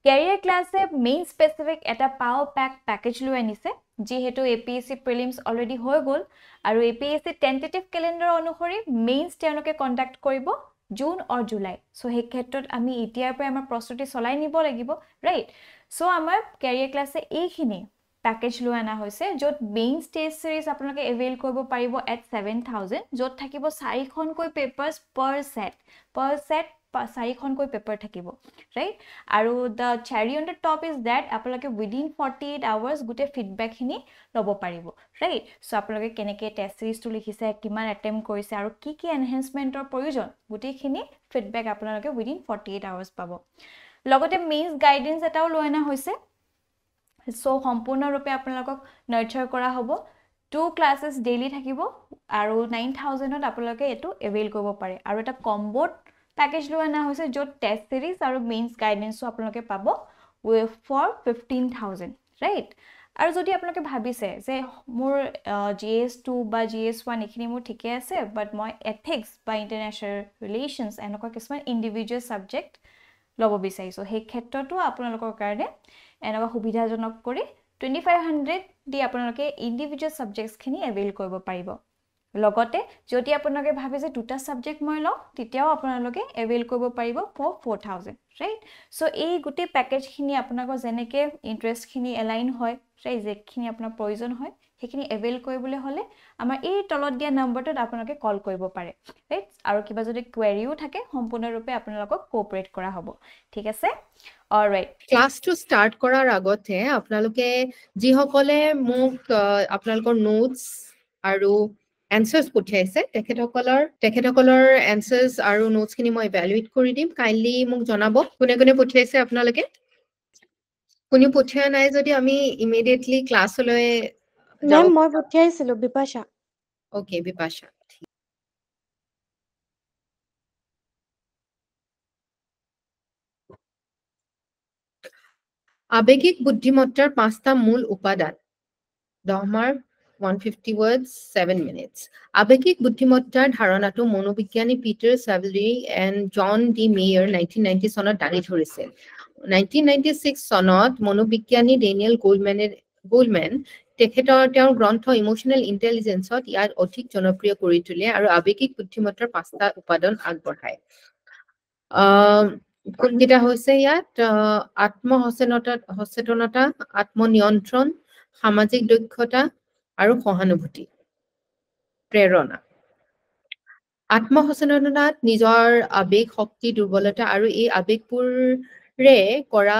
Career class main specific eta power pack package lu anise jihetu APSC prelims already hoy gol aru APSC tentative calendar অনুসৰি mains তেওঁলোকে conduct কৰিব June or July so he ক্ষেত্ৰত আমি এতিয়াৰ পৰা আমাৰ প্ৰস্তুতি চলাই নিব লাগিব right so আমাৰ career class এইখিনি package lu আনা হৈছে যত mains test series আপোনালোকে avail কৰিব পাৰিব at 7000 যত থাকিব 4খন কৈ papers per set 4খন কৈ paper থাকিব right আৰু the cherry on the top is that আপোনালোকে within 48 hours গুটে feedback খিনি লব পাৰিব right so আপোনালোকে কেনেকে test series টো লিখিছে কিমান attempt কৰিছে আৰু কি কি enhancementৰ প্ৰয়োজন গুটে খিনি feedback আপোনালোকে within 48 hours পাব লগতে mains guidance এটাও লয়না হৈছে so সম্পূৰ্ণ ৰূপে আপোনালোকক nurture কৰা হ'ব 2 classes daily থাকিব আৰু 9000 ত আপোনালোকে এটো avail কৰিব পাৰে আৰু এটা combo package lu ana hoise jo test series aru mains guidance so apnaloke pabo for 15000 right aru jodi apnaloke bhabise je mur GS2 ba GS1 ekhini mur thike ase but moi ethics ba international relations enokwa kisman individual subject lobo bisaiso he khetrotu apnalokor karone enokwa subidha jonok kori 2500 di apnaloke individual subjects khini avail koribo paribo লগতে যদি আপোনালোকে ভাবে যে দুটা subject মই লও তেতিয়াও আপোনালোকে avail কৰিব পাৰিব for 4000 right so এই গুটি প্যাকেজ খিনি আপোনালোকৰ জেনেকে ইন্টাৰেষ্ট খিনি এলাইন হয় right যেখিনি আপোনাৰ প্ৰয়োজন হয় সেইখিনি avail কৰিবলৈ হলে আমাৰ এই তলত দিয়া নম্বৰটোত আপোনালোকে কল কৰিব পাৰে right আৰু কিবা যদি কোৱেৰিও থাকে সম্পূৰ্ণৰূপে আপোনালোকক কোঅপাৰেট কৰা হ'ব ঠিক আছে অলৰাইট ক্লাস টু স্টাৰ্ট কৰাৰ আগতে আপোনালোকে যি সকলে মোক আপোনালোকৰ নোটস আৰু answers পঠিয়াইছে তেখেতসকলৰ answers আৰু notes খিনি মই evaluate কৰি দিম kindly মোক জনাব কোনে কোনে পঠিয়াইছে আপোনালোকে কোনে পঠিয়া নাই যদি আমি immediately ক্লাছলৈ মেম মই পঠিয়াইছিলো বিপাশা ওকে বিপাশা আবেগিক বুদ্ধিমত্তাৰ পাঁচটা মূল উপাদান দহমাৰ 150 words 7 minutes আবেগিক বুদ্ধিমত্তাৰ ধাৰণাটো মনোবিজ্ঞানী Peter Salovey and John D Mayer 1990 চনত দাঙি ধৰিছিল 1996 চনত মনোবিজ্ঞানী ডেনিয়েল গোল্ডমেন তেওঁৰ গ্ৰন্থ ইমোশনাল ইন্টেলিজেন্সত ইয়াক অধিক জনপ্ৰিয় কৰি তোলে আৰু আবেগিক বুদ্ধিমত্তাৰ পাঁচটা উপাদান আগবঢ়ায় কোনকেইটা হৈছে ইয়াত আত্মসচেতনতা আত্মনিয়ন্ত্ৰণ সামাজিক দক্ষতা আৰু সহানুভূতি প্ৰেৰণা আত্মসচেতনতাত নিজৰ আবেগ শক্তি দুৰ্বলতা আৰু এই আবেগবোৰে কৰা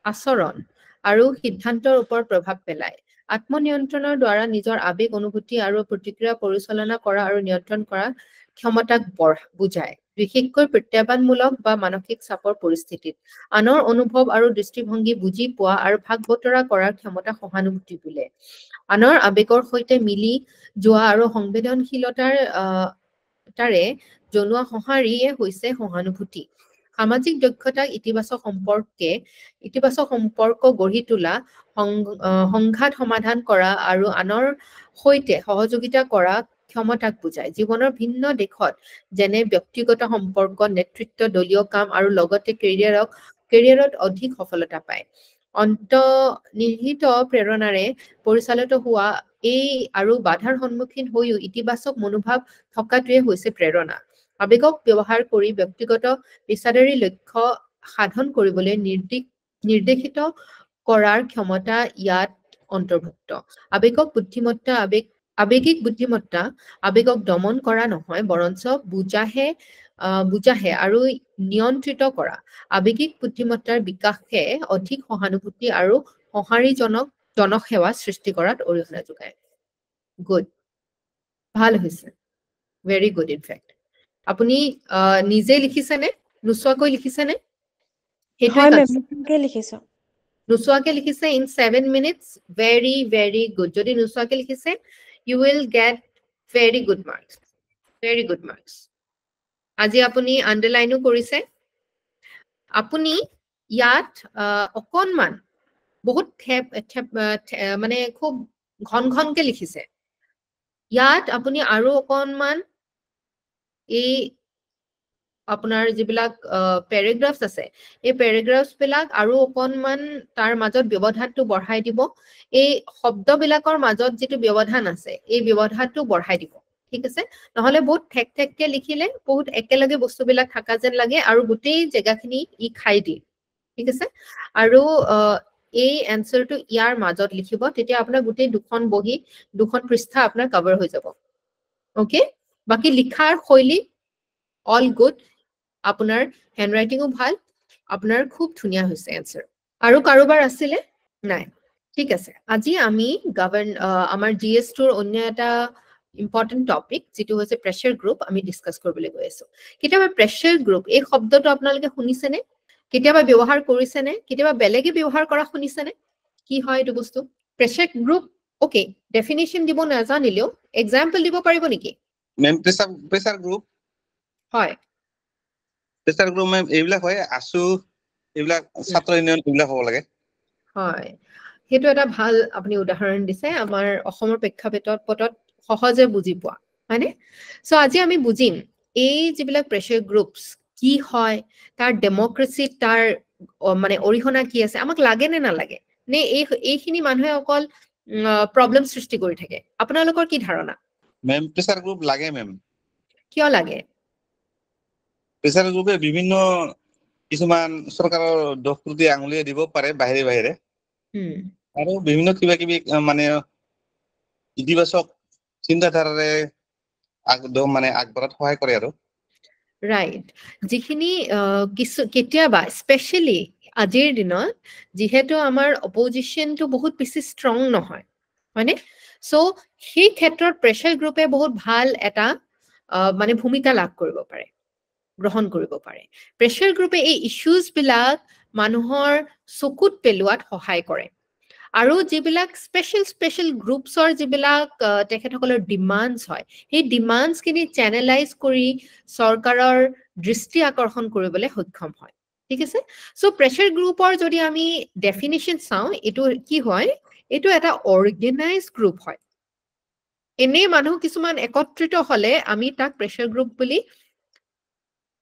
আচৰণ আৰু সিদ্ধান্তৰ ওপৰত প্ৰভাৱ পেলায় আত্মনিয়ন্ত্ৰণৰ দ্বাৰা নিজৰ আবেগ অনুভূতি আৰু প্ৰতিক্ৰিয়া পৰিচালনা কৰা আৰু নিয়ন্ত্ৰণ কৰা ক্ষমতাক বুজায় বিশেষকৈ প্ৰত্যাহ্বানমূলক বা মানসিক চাপৰ পৰিস্থিতিত আনৰ অনুভৱ আৰু দৃষ্টিভংগী বুজি পোৱা আৰু ভাগ বতৰা কৰাৰ ক্ষমতা সহানুভূতি বোলে আনৰ আবেগৰ সৈতে মিলি যোৱা আৰু সংবেদনশীলতাৰ তাৰে জনোৱা সঁহাৰিয়ে হৈছে সহানুভূতি সামাজিক দক্ষতাক ইতিবাচক সম্পৰ্ক গঢ়ি তোলা সংঘাত সমাধান কৰা আৰু আনৰ সৈতে সহযোগিতা কৰা ক্ষমতাক বুজায় জীৱনৰ ভিন্ন দিশত যেনে ব্যক্তিগত সম্পৰ্ক নেতৃত্ব দলীয় কাম আৰু লগতে কেৰিয়াৰত অধিক সফলতা পায় অন্তৰ্নিহিত প্ৰেৰণাৰে পৰিচালিত হোৱা এই আৰু বাধাৰ সন্মুখীন হৈও ইতিবাচক মনোভাৱ থকাটোৱে হৈছে প্ৰেৰণা আবেগক ব্যৱহাৰ কৰি ব্যক্তিগত পেছাদাৰী লক্ষ্য সাধন কৰিবলৈ নিৰ্দেশিত কৰাৰ ক্ষমতা ইয়াত অন্তৰ্ভুক্ত আবেগিক বুদ্ধিমত্তা আবেগক দমন কৰা নহয় বৰঞ্চ বুজাহে আৰু নিয়ন্ত্ৰিত কৰা আবেগিক বুদ্ধিমত্তাৰ বিকাশে অধিক সহানুভূতি আৰু সঁহাৰিজনক জনসেৱা সৃষ্টি কৰাত অৰিহণা যোগায় গুড ভাল হৈছে ভেৰি গুড ইনফেক্ট আপুনি নিজে লিখিছেনে নুচুৱাকৈ লিখিছেনে হয় মেম নিজে লিখিছো নুচুৱাকে লিখিছে in 7 minutes very very good যদি নুচুৱাকে লিখিছে you will get very good marks আজি আপুনি আন্ডাৰলাইনও কৰিছে আপুনি ইয়াত অকনমান বহুত মানে খুব ঘনকে লিখিছে ইয়াত আপুনি আৰু অকনমান এই আপোনাৰ যিবিলাক পেৰাগ্ৰাফছ আছে এই পেৰাগ্ৰাফছ বিলাক আৰু অকনমান তাৰ মাজত ব্যৱধানটো বঢ়াই দিব এই শব্দবিলাকৰ মাজত যিটো ব্যৱধান আছে এই ব্যৱধানটো বঢ়াই দিব ঠিক আছে নহলে বহুত ঠেককে লিখিলে বহুত একেলগে বস্তুবিলাক থাকা যেন লাগে আৰু গোটেই জেগাখিনি ই খাই দিয়ে ঠিক আছে আৰু এই এনসাৰটো ইয়াৰ মাজত লিখিব তেতিয়া আপোনাৰ গোটেই দুখন বহি দুখন পৃষ্ঠা আপোনাৰ কভাৰ হৈ যাব ওকে বাকি লিখাৰ শৈলী অল গুড আপোনাৰ হ্যান্ডৰাইটিংও ভাল আপোনাৰ খুব ধুনীয়া হৈছে এনসাৰ আৰু কাৰোবাৰ আছিলে নাই ঠিক আছে আজি আমি আমাৰ জিএস টুৰ অন্য এটা ইম্পৰ্টেন্ট টপিক যেটো হৈছে প্ৰেছাৰ গ্ৰুপ আমি ডিসকাস কৰিবলৈ গৈ আছো কেতিয়াবা প্ৰেছাৰ গ্ৰুপ এই শব্দটো আপোনালোকে শুনিছেনে কেতিয়াবা ব্যৱহাৰ কৰিছেনে কেতিয়াবা বেলেগে ব্যৱহাৰ কৰা শুনিছেনে কি হয় এইটো বস্তু প্ৰেছাৰ গ্ৰুপ ওকে ডেফিনিশন দিব নাজানিলেও এক্সাম্পল দিব পাৰিব নেকি মেম প্ৰেছাৰ গ্ৰুপ হয় প্ৰেছাৰ গ্ৰুপ মেম এইবিলাক হয় আসু এইবিলাক ছাত্ৰ ইউনিয়ন এইবিলাক হ'ব লাগে হয় হেতু এটা ভাল আপুনি উদাহৰণ দিছে আমাৰ অসমৰ প্ৰেক্ষাপটত সহজে বুজি পোৱা হয়নে সো আজি আমি বুজিম এই যিবিলাক প্ৰেছাৰ গ্ৰুপস কি হয় তাৰ ডেমক্ৰেসি তাৰ মানে অৰিহণা কি আছে আমাক লাগে নে নালাগে নে এইখিনি মানুহে অকল প্ৰবলেম সৃষ্টি কৰি থাকে আপোনালোকৰ কি ধাৰণা মেম প্ৰেছাৰ গ্ৰুপ লাগে মেম কিয় লাগে প্ৰেছাৰ গ্ৰুপে বিভিন্ন কিছুমান চৰকাৰৰ দোষ ত্ৰুটি আঙুলিয়াই দিব পাৰে বাহিৰে আৰু বিভিন্ন কিবা কিবি মানে ইতিবাচক চিন্তাধাৰাৰে মানে আগবঢ়াত সহায় কৰে আৰু ৰাইট যিখিনি কেতিয়াবা স্পেশালি আজিৰ দিনত যিহেতু আমাৰ অপজিশনটো বহুত বেছি ষ্ট্ৰং নহয় হয়নে সো সেই ক্ষেত্ৰত প্ৰেছাৰ গ্ৰুপে বহুত ভাল এটা মানে ভূমিকা লাভ কৰিব পাৰে গ্ৰহণ কৰিব পাৰে প্ৰেছাৰ গ্ৰুপে এই ইস্যুজ বিলাক মানুহৰ চকুত পেলোৱাত সহায় কৰে আৰু যিবিলাক স্পেশাল গ্ৰুপছৰ যিবিলাক তেখেতসকলৰ ডিমান্ডছ হয় সেই ডিমান্ডছখিনি চেনেলাইজ কৰি চৰকাৰৰ দৃষ্টি আকৰ্ষণ কৰিবলৈ সক্ষম হয় ঠিক আছে সো প্ৰেছাৰ গ্ৰুপৰ যদি আমি ডেফিনিশন চাওঁ এটো কি হয় এটো এটা অৰ্গেনাইজ গ্ৰুপ হয় এনে মানুহ কিছুমান একত্ৰিত হলে আমি তাক প্ৰেছাৰ গ্ৰুপ বুলি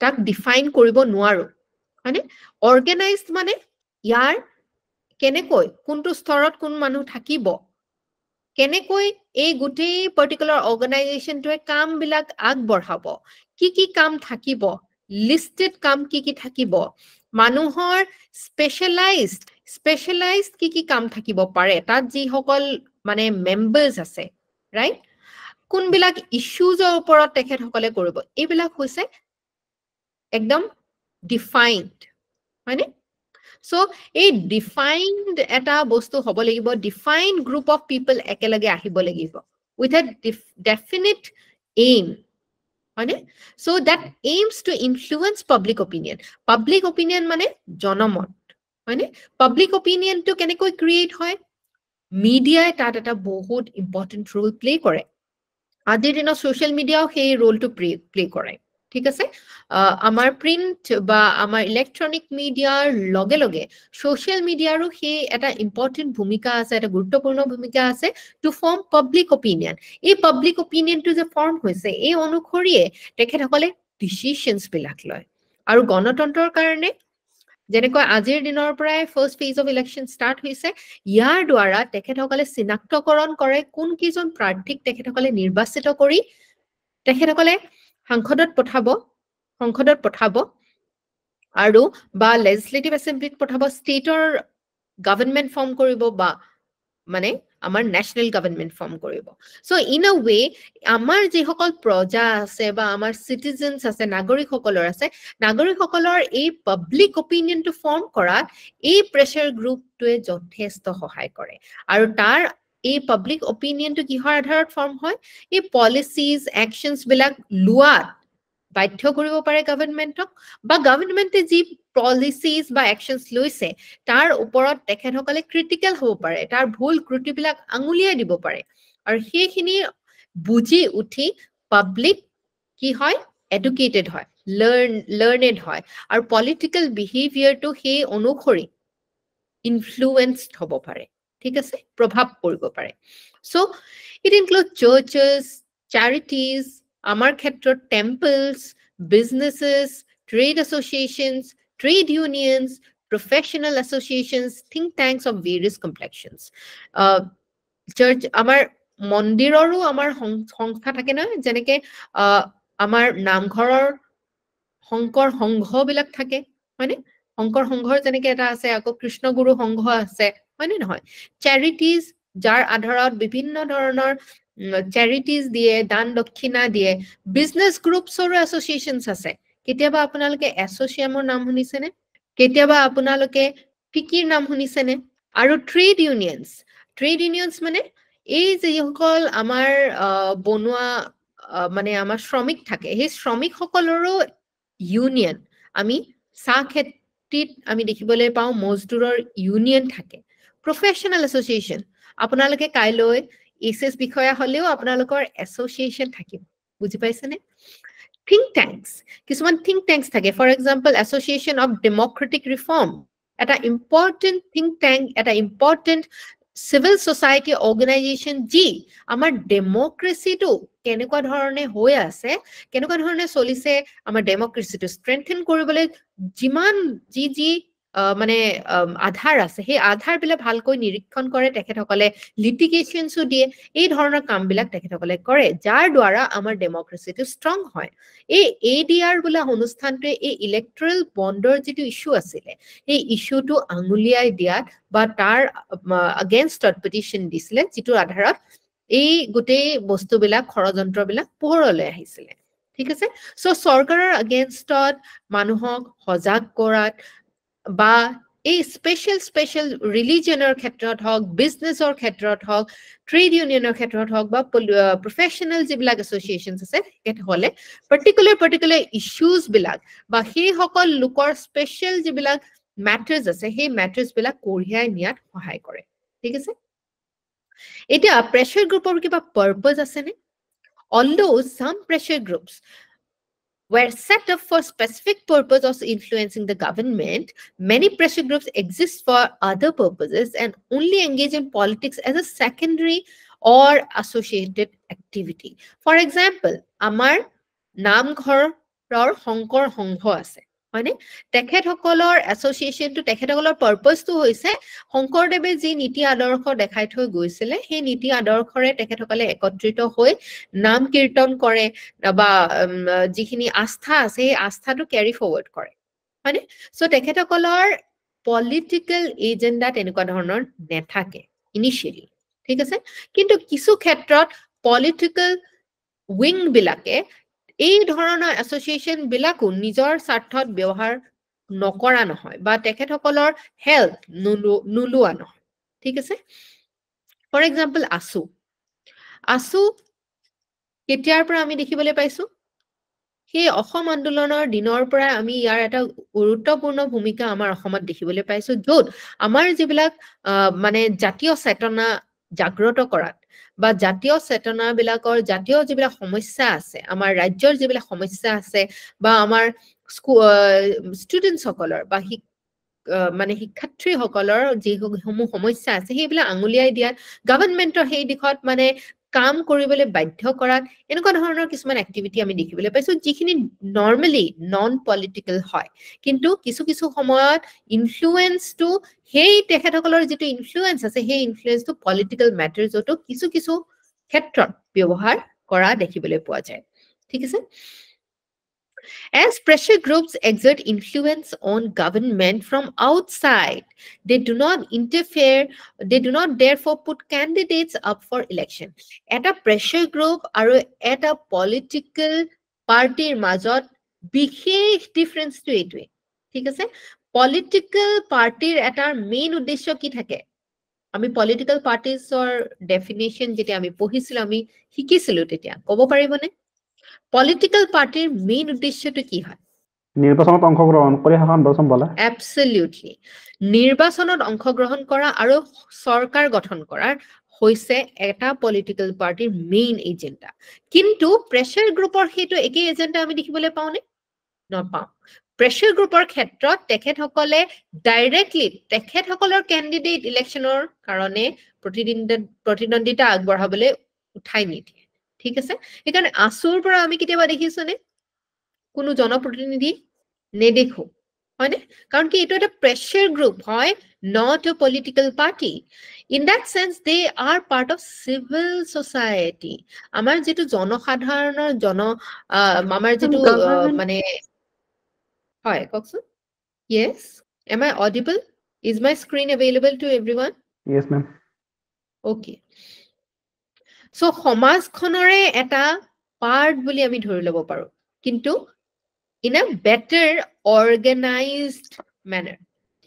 তাক ডিফাইন কৰিব নোৱাৰো মানে অৰ্গেনাইজড মানে ইয়াৰ কেনেকৈ কোনটো স্তৰত কোন মানুহ থাকিব কেনেকৈ এই গোটেই পাৰ্টিকুলাৰ অৰ্গানাইজেশনটোৱে কাম বিলাক আগবঢ়াব কি কাম থাকিব লিস্টেড কাম কি থাকিব মানুহৰ স্পেশালাইজড কি কাম থাকিব পাৰে তাত যি সকল মানে মেম্বাৰ্স আছে ৰাইট কোনবিলাক ইস্যুজৰ ওপৰত তেখেতসকলে কৰিব এইবিলাক হৈছে একদম ডিফাইন্ড হয়নে সো এই ডিফাইন্ড এটা বস্তু হ'ব লাগিব ডিফাইন্ড গ্ৰুপ অফ পিপল একেলগে আহিব লাগিব উইথ আ ডেফিনিট এইম হয়নে so that aims to influence public opinion মানে জনমত হয়নে পাব্লিক অপিনিয়নটো কেনেকৈ ক্ৰিয়েট হয় মিডিয়াই তাত এটা বহুত ইম্পৰ্টেন্ট ৰোল প্লে কৰে আজিৰ দিনত সোশ্যাল মিডিয়াও সেই ৰোলটো প্লে কৰে ঠিক আছে আমাৰ প্ৰিন্ট বা আমাৰ ইলেক্ট্ৰনিক মিডিয়াৰ লগে লগে সোশ্যাল মিডিয়াৰো সেই এটা ইম্পৰ্টেন্ট ভূমিকা আছে এটা গুৰুত্বপূৰ্ণ ভূমিকা আছে টু ফৰ্ম পাব্লিক অপিনিয়ন এই পাব্লিক অপিনিয়নটো যে ফৰ্ম হৈছে এই অনুসৰিয়ে তেখেতসকলে ডিসিশনস বিলাক লয় আৰু গণতন্ত্ৰৰ কাৰণে যেনেকৈ আজিৰ দিনৰ পৰাই first phase of election start হৈছে ইয়াৰ দ্বাৰা তেখেতসকলে চিনাক্তকৰণ কৰে কোন কিজন প্ৰাৰ্থীক তেখেতসকলে নিৰ্বাচিত কৰি তেখেতসকলে সংসদত পঠাব আৰু বা লেজিসলেটিভ এসেম্বলিত পঠাব ষ্টেটৰ গভৰ্নমেন্ট ফৰ্ম কৰিব বা মানে আমাৰ ন্যাশনাল গভৰ্নমেন্ট ফৰ্ম কৰিব সো ইন আ ওয়ে আমাৰ যিসকল প্ৰজা আছে বা আমাৰ সিটিজেনস আছে নাগৰিকসকলৰ এই পাব্লিক অপিনিয়নটো ফৰ্ম কৰাত এই প্ৰেছাৰ গ্ৰুপটোৱে যথেষ্ট সহায় কৰে আৰু তাৰ এই পাব্লিক অপিনিয়নটো কিহৰ আধাৰত ফৰ্ম হয় এই পলিচিজ একশনস বিলাক লোৱাত বাধ্য কৰিব পাৰে গভৰ্নমেন্টক বা গভৰ্নমেন্টে যি পলিচিজ বা একশনস লৈছে তাৰ ওপৰত তেখেতসকলে ক্ৰিটিক্যাল হ'ব পাৰে তাৰ ভুল ত্ৰুটিবিলাক আঙুলিয়াই দিব পাৰে আৰু সেইখিনি বুজি উঠি পাব্লিক কি হয় এডুকেটেড হয় লাৰ্নেড হয় আৰু পলিটিক্যাল বিহেভিয়াৰটো সেই অনুসৰি ইনফ্লুয়েন্সড হ'ব পাৰে ঠিক আছে প্ৰভাৱ পৰিব পাৰে সো ইট ইনক্লুড চাৰ্চেস চ্যাৰিটিজ আমাৰ ক্ষেত্ৰত temples বিজনেसेस trade associations, trade unions, professional associations, think tanks of various complexions. Church, আমাৰ মন্দিৰৰো আমাৰ সংস্থা থাকে নহয়, যেনেকে আমাৰ নামঘৰৰ শংকৰ সংঘ বিলাক থাকে, হয়নে? শংকৰ সংঘৰ যেনেকে এটা আছে, আকৌ কৃষ্ণগুৰু সংঘ আছে, হয়নে নহয়? চেৰিটিজ, যাৰ আধাৰত বিভিন্ন ধৰণৰ চেৰিটিজ দিয়ে, দান দক্ষিণা দিয়ে। বিজনেছ গ্ৰুপছৰো এছ'চিয়েশ্যনছ আছে। কেতিয়াবা আপোনালোকে এছ'চিয়ামৰ নাম শুনিছেনে? কেতিয়াবা আপোনালোকে ফিকিৰ নাম শুনিছেনে? আৰু ট্ৰেড ইউনিয়নছ মানে এই যিসকল আমাৰ বনোৱা মানে আমাৰ শ্ৰমিক থাকে, সেই শ্ৰমিকসকলৰো ইউনিয়ন। আমি চাহ খেতিত আমি দেখিবলৈ পাওঁ মজদুৰৰ ইউনিয়ন থাকে। প্ৰফেশ্যনেল এছ'চিয়েশ্যন, আপোনালোকে কাইলৈ এছএছ বিষয়া হলেও আপোনালোকৰ এছ'চিয়েশ্যন থাকিব, বুজি পাইছেনে? থিংক টেংকছ, কিছুমান থিংক টেংকছ থাকে। For example Association of Democratic Reform, এটা ইম্পৰ্টেণ্ট থিংক টেংক, এটা ইম্পৰ্টেণ্ট চিভিল ছ'চাইটি অৰ্গেনাইজেশ্যন, যি আমাৰ ডেমক্ৰেচিটো কেনেকুৱা ধৰণে হৈ আছে, কেনেকুৱা ধৰণে চলিছে, আমাৰ ডেমক্ৰেচিটো ষ্ট্ৰেংথেন কৰিবলৈ যিমান যি মানে আধাৰ আছে, সেই আধাৰবিলাক ভালকৈ নিৰীক্ষণ কৰে তেখেতসকলে, লিটিগেশ্যনছো দিয়ে। এই ধৰণৰ কামবিলাক তেখেতসকলে কৰে, যাৰ দ্বাৰা আমাৰ ডেমক্ৰেচিটো ষ্ট্ৰং হয়। এই ADR বোলা অনুষ্ঠানটোৱে এই ইলেক্ট্ৰেল বণ্ডৰ যিটো ইছ্যু আছিলে, সেই ইছ্যুটো আঙুলিয়াই দিয়াত বা তাৰ আগেইনষ্টত পিটিশ্যন দিছিলে, যিটোৰ আধাৰত এই গোটেই বস্তুবিলাক, ষড়যন্ত্ৰবিলাক পোহৰলৈ আহিছিলে। ঠিক আছে? চ' চৰকাৰৰ আগেইনষ্টত মানুহক সজাগ কৰাত বা এই স্পেচিয়েল ৰিলিজনৰ ক্ষেত্ৰত হওক, বিজনেছৰ ক্ষেত্ৰত হওক, ট্ৰেড ইউনিয়নৰ ক্ষেত্ৰত হওক, বা প্ৰফেশ্যনেল যিবিলাক এছ'চিয়েশ্যন আছে, তেখেতসকলে পাৰ্টিকুলাৰ ইছ্যুজবিলাক বা সেইসকল লোকৰ স্পেচিয়েল যিবিলাক মেটাৰ্ছ আছে, সেই মেটাৰ্ছবিলাক কঢ়িয়াই নিয়াত সহায় কৰে। ঠিক আছে? এতিয়া প্ৰেছাৰ গ্ৰুপৰ কিবা পাৰ্পজ আছেনে? Although some pressure groups were set up for specific purpose of influencing the government, many pressure groups exist for other purposes and only engage in politics as a secondary or associated activity. For example, আমাৰ নামঘৰৰ শংকৰ সংঘ আছে, হয়নে? তেখেতসকলৰ এছ'চিয়েশ্যনটো, তেখেতসকলৰ পাৰ্পজটো হৈছে শংকৰদেৱে যি নীতি আদৰ্শ দেখাই থৈ গৈছিলে, সেই নীতি আদৰ্শৰে তেখেতসকলে একত্ৰিত হৈ নাম কীৰ্তন কৰে বা যিখিনি আস্থা আছে, সেই আস্থাটো কেৰি ফৰৱাৰ্ড কৰে, হয়নে? চ' তেখেতসকলৰ পলিটিকেল এজেণ্ডা তেনেকুৱা ধৰণৰ নেথাকে ইনিচিয়েলি। ঠিক আছে? কিন্তু কিছু ক্ষেত্ৰত পলিটিকেল উইংবিলাকে এই ধৰণৰ এছ'চিয়েশ্যন বিলাকো নিজৰ স্বাৰ্থত ব্যৱহাৰ নকৰা নহয় বা তেখেতসকলৰ হেল্প নোলোৱা নহয়। ঠিক আছে? ফৰ এক্সাম্পল আছু কেতিয়াৰ পৰা আমি দেখিবলৈ পাইছো? সেই অসম আন্দোলনৰ দিনৰ পৰা আমি ইয়াৰ এটা গুৰুত্বপূৰ্ণ ভূমিকা আমাৰ অসমত দেখিবলৈ পাইছো, য'ত আমাৰ যিবিলাক মানে জাতীয় চেতনা জাগ্ৰত কৰাত বা জাতীয় চেতনাবিলাকৰ জাতীয় যিবিলাক সমস্যা আছে, আমাৰ ৰাজ্যৰ যিবিলাক সমস্যা আছে বা আমাৰ ষ্টুডেণ্টসকলৰ বা মানে শিক্ষাৰ্থীসকলৰ যিসমূহ সমস্যা আছে, সেইবিলাক আঙুলিয়াই দিয়াত, গভৰ্ণমেণ্টৰ সেই দিশত মানে কাম কৰিবলৈ বাধ্য কৰাত, এনেকুৱা ধৰণৰ কিছুমান এক্টিভিটি আমি দেখিবলৈ পাইছো, যিখিনি নৰ্মেলি নন পলিটিকেল হয়, কিন্তু কিছু সময়ত ইনফ্লুৱেঞ্চটো, সেই তেখেতসকলৰ যিটো ইনফ্লুৱেঞ্চ আছে, সেই ইনফ্লুৱেঞ্চটো পলিটিকেল মেটাৰ্ছতো কিছু ক্ষেত্ৰত ব্যৱহাৰ কৰা দেখিবলৈ পোৱা যায়। ঠিক আছে? As pressure groups exert influence on government from outside, they do not interfere, they do not therefore put candidates up for election. Eta pressure group aru eta political party মাজত বিশেষ difference to এইটোৱে। ঠিক আছে? Political party এটা main উদ্দেশ্য কি থাকে? আমি political parties-ৰ definition যেতিয়া আমি পঢ়িছিলো, আমি শিকিছিলো, তেতিয়া ক'ব পাৰিবনে? পলিটিকেল পাৰ্টিৰ মেইন উদ্দেশ্যটো কি হয়? নিৰ্বাচনত অংশগ্ৰহণ কৰি শাসন চম্ভালা। Absolutely. নিৰ্বাচনত অংশগ্ৰহণ কৰা আৰু চৰকাৰ গঠন কৰাৰ হৈছে এটা পলিটিকেল পাৰ্টিৰ মেইন এজেণ্ডা। কিন্তু প্ৰেছাৰ গ্ৰুপৰ সেইটো একেই এজেণ্ডা আমি দেখিবলৈ পাওঁনে? নাপাওঁ। প্ৰেছাৰ গ্ৰুপৰ ক্ষেত্ৰত তেখেতসকলে ডাইৰেক্টলি তেখেতসকলৰ কেণ্ডিডেট ইলেকশ্যনৰ কাৰণে প্ৰতিদ্বন্দ্বিতা আগবঢ়াবলৈ উঠাই নিদিয়ে। ঠিক আছে? সেইকাৰণে আছুৰ পৰা আমি কেতিয়াবা দেখিছোনে কোনো জনপ্ৰতিনিধি নেদেখো হয়নে কাৰণ কি এইটো এটা প্ৰেছাৰ গ্ৰুপ হয় not a political party in that sense they are part of civil society আমাৰ যেটো জনসাধাৰণৰ আমাৰ যেটো মানে হয় কওকচোন yes am I audible is my screen available to everyone Yes, ma'am. okay so সমাজখনৰে এটা পাৰ্ট বুলি আমি ধৰি ল'ব পাৰো কিন্তু in a better organized manner.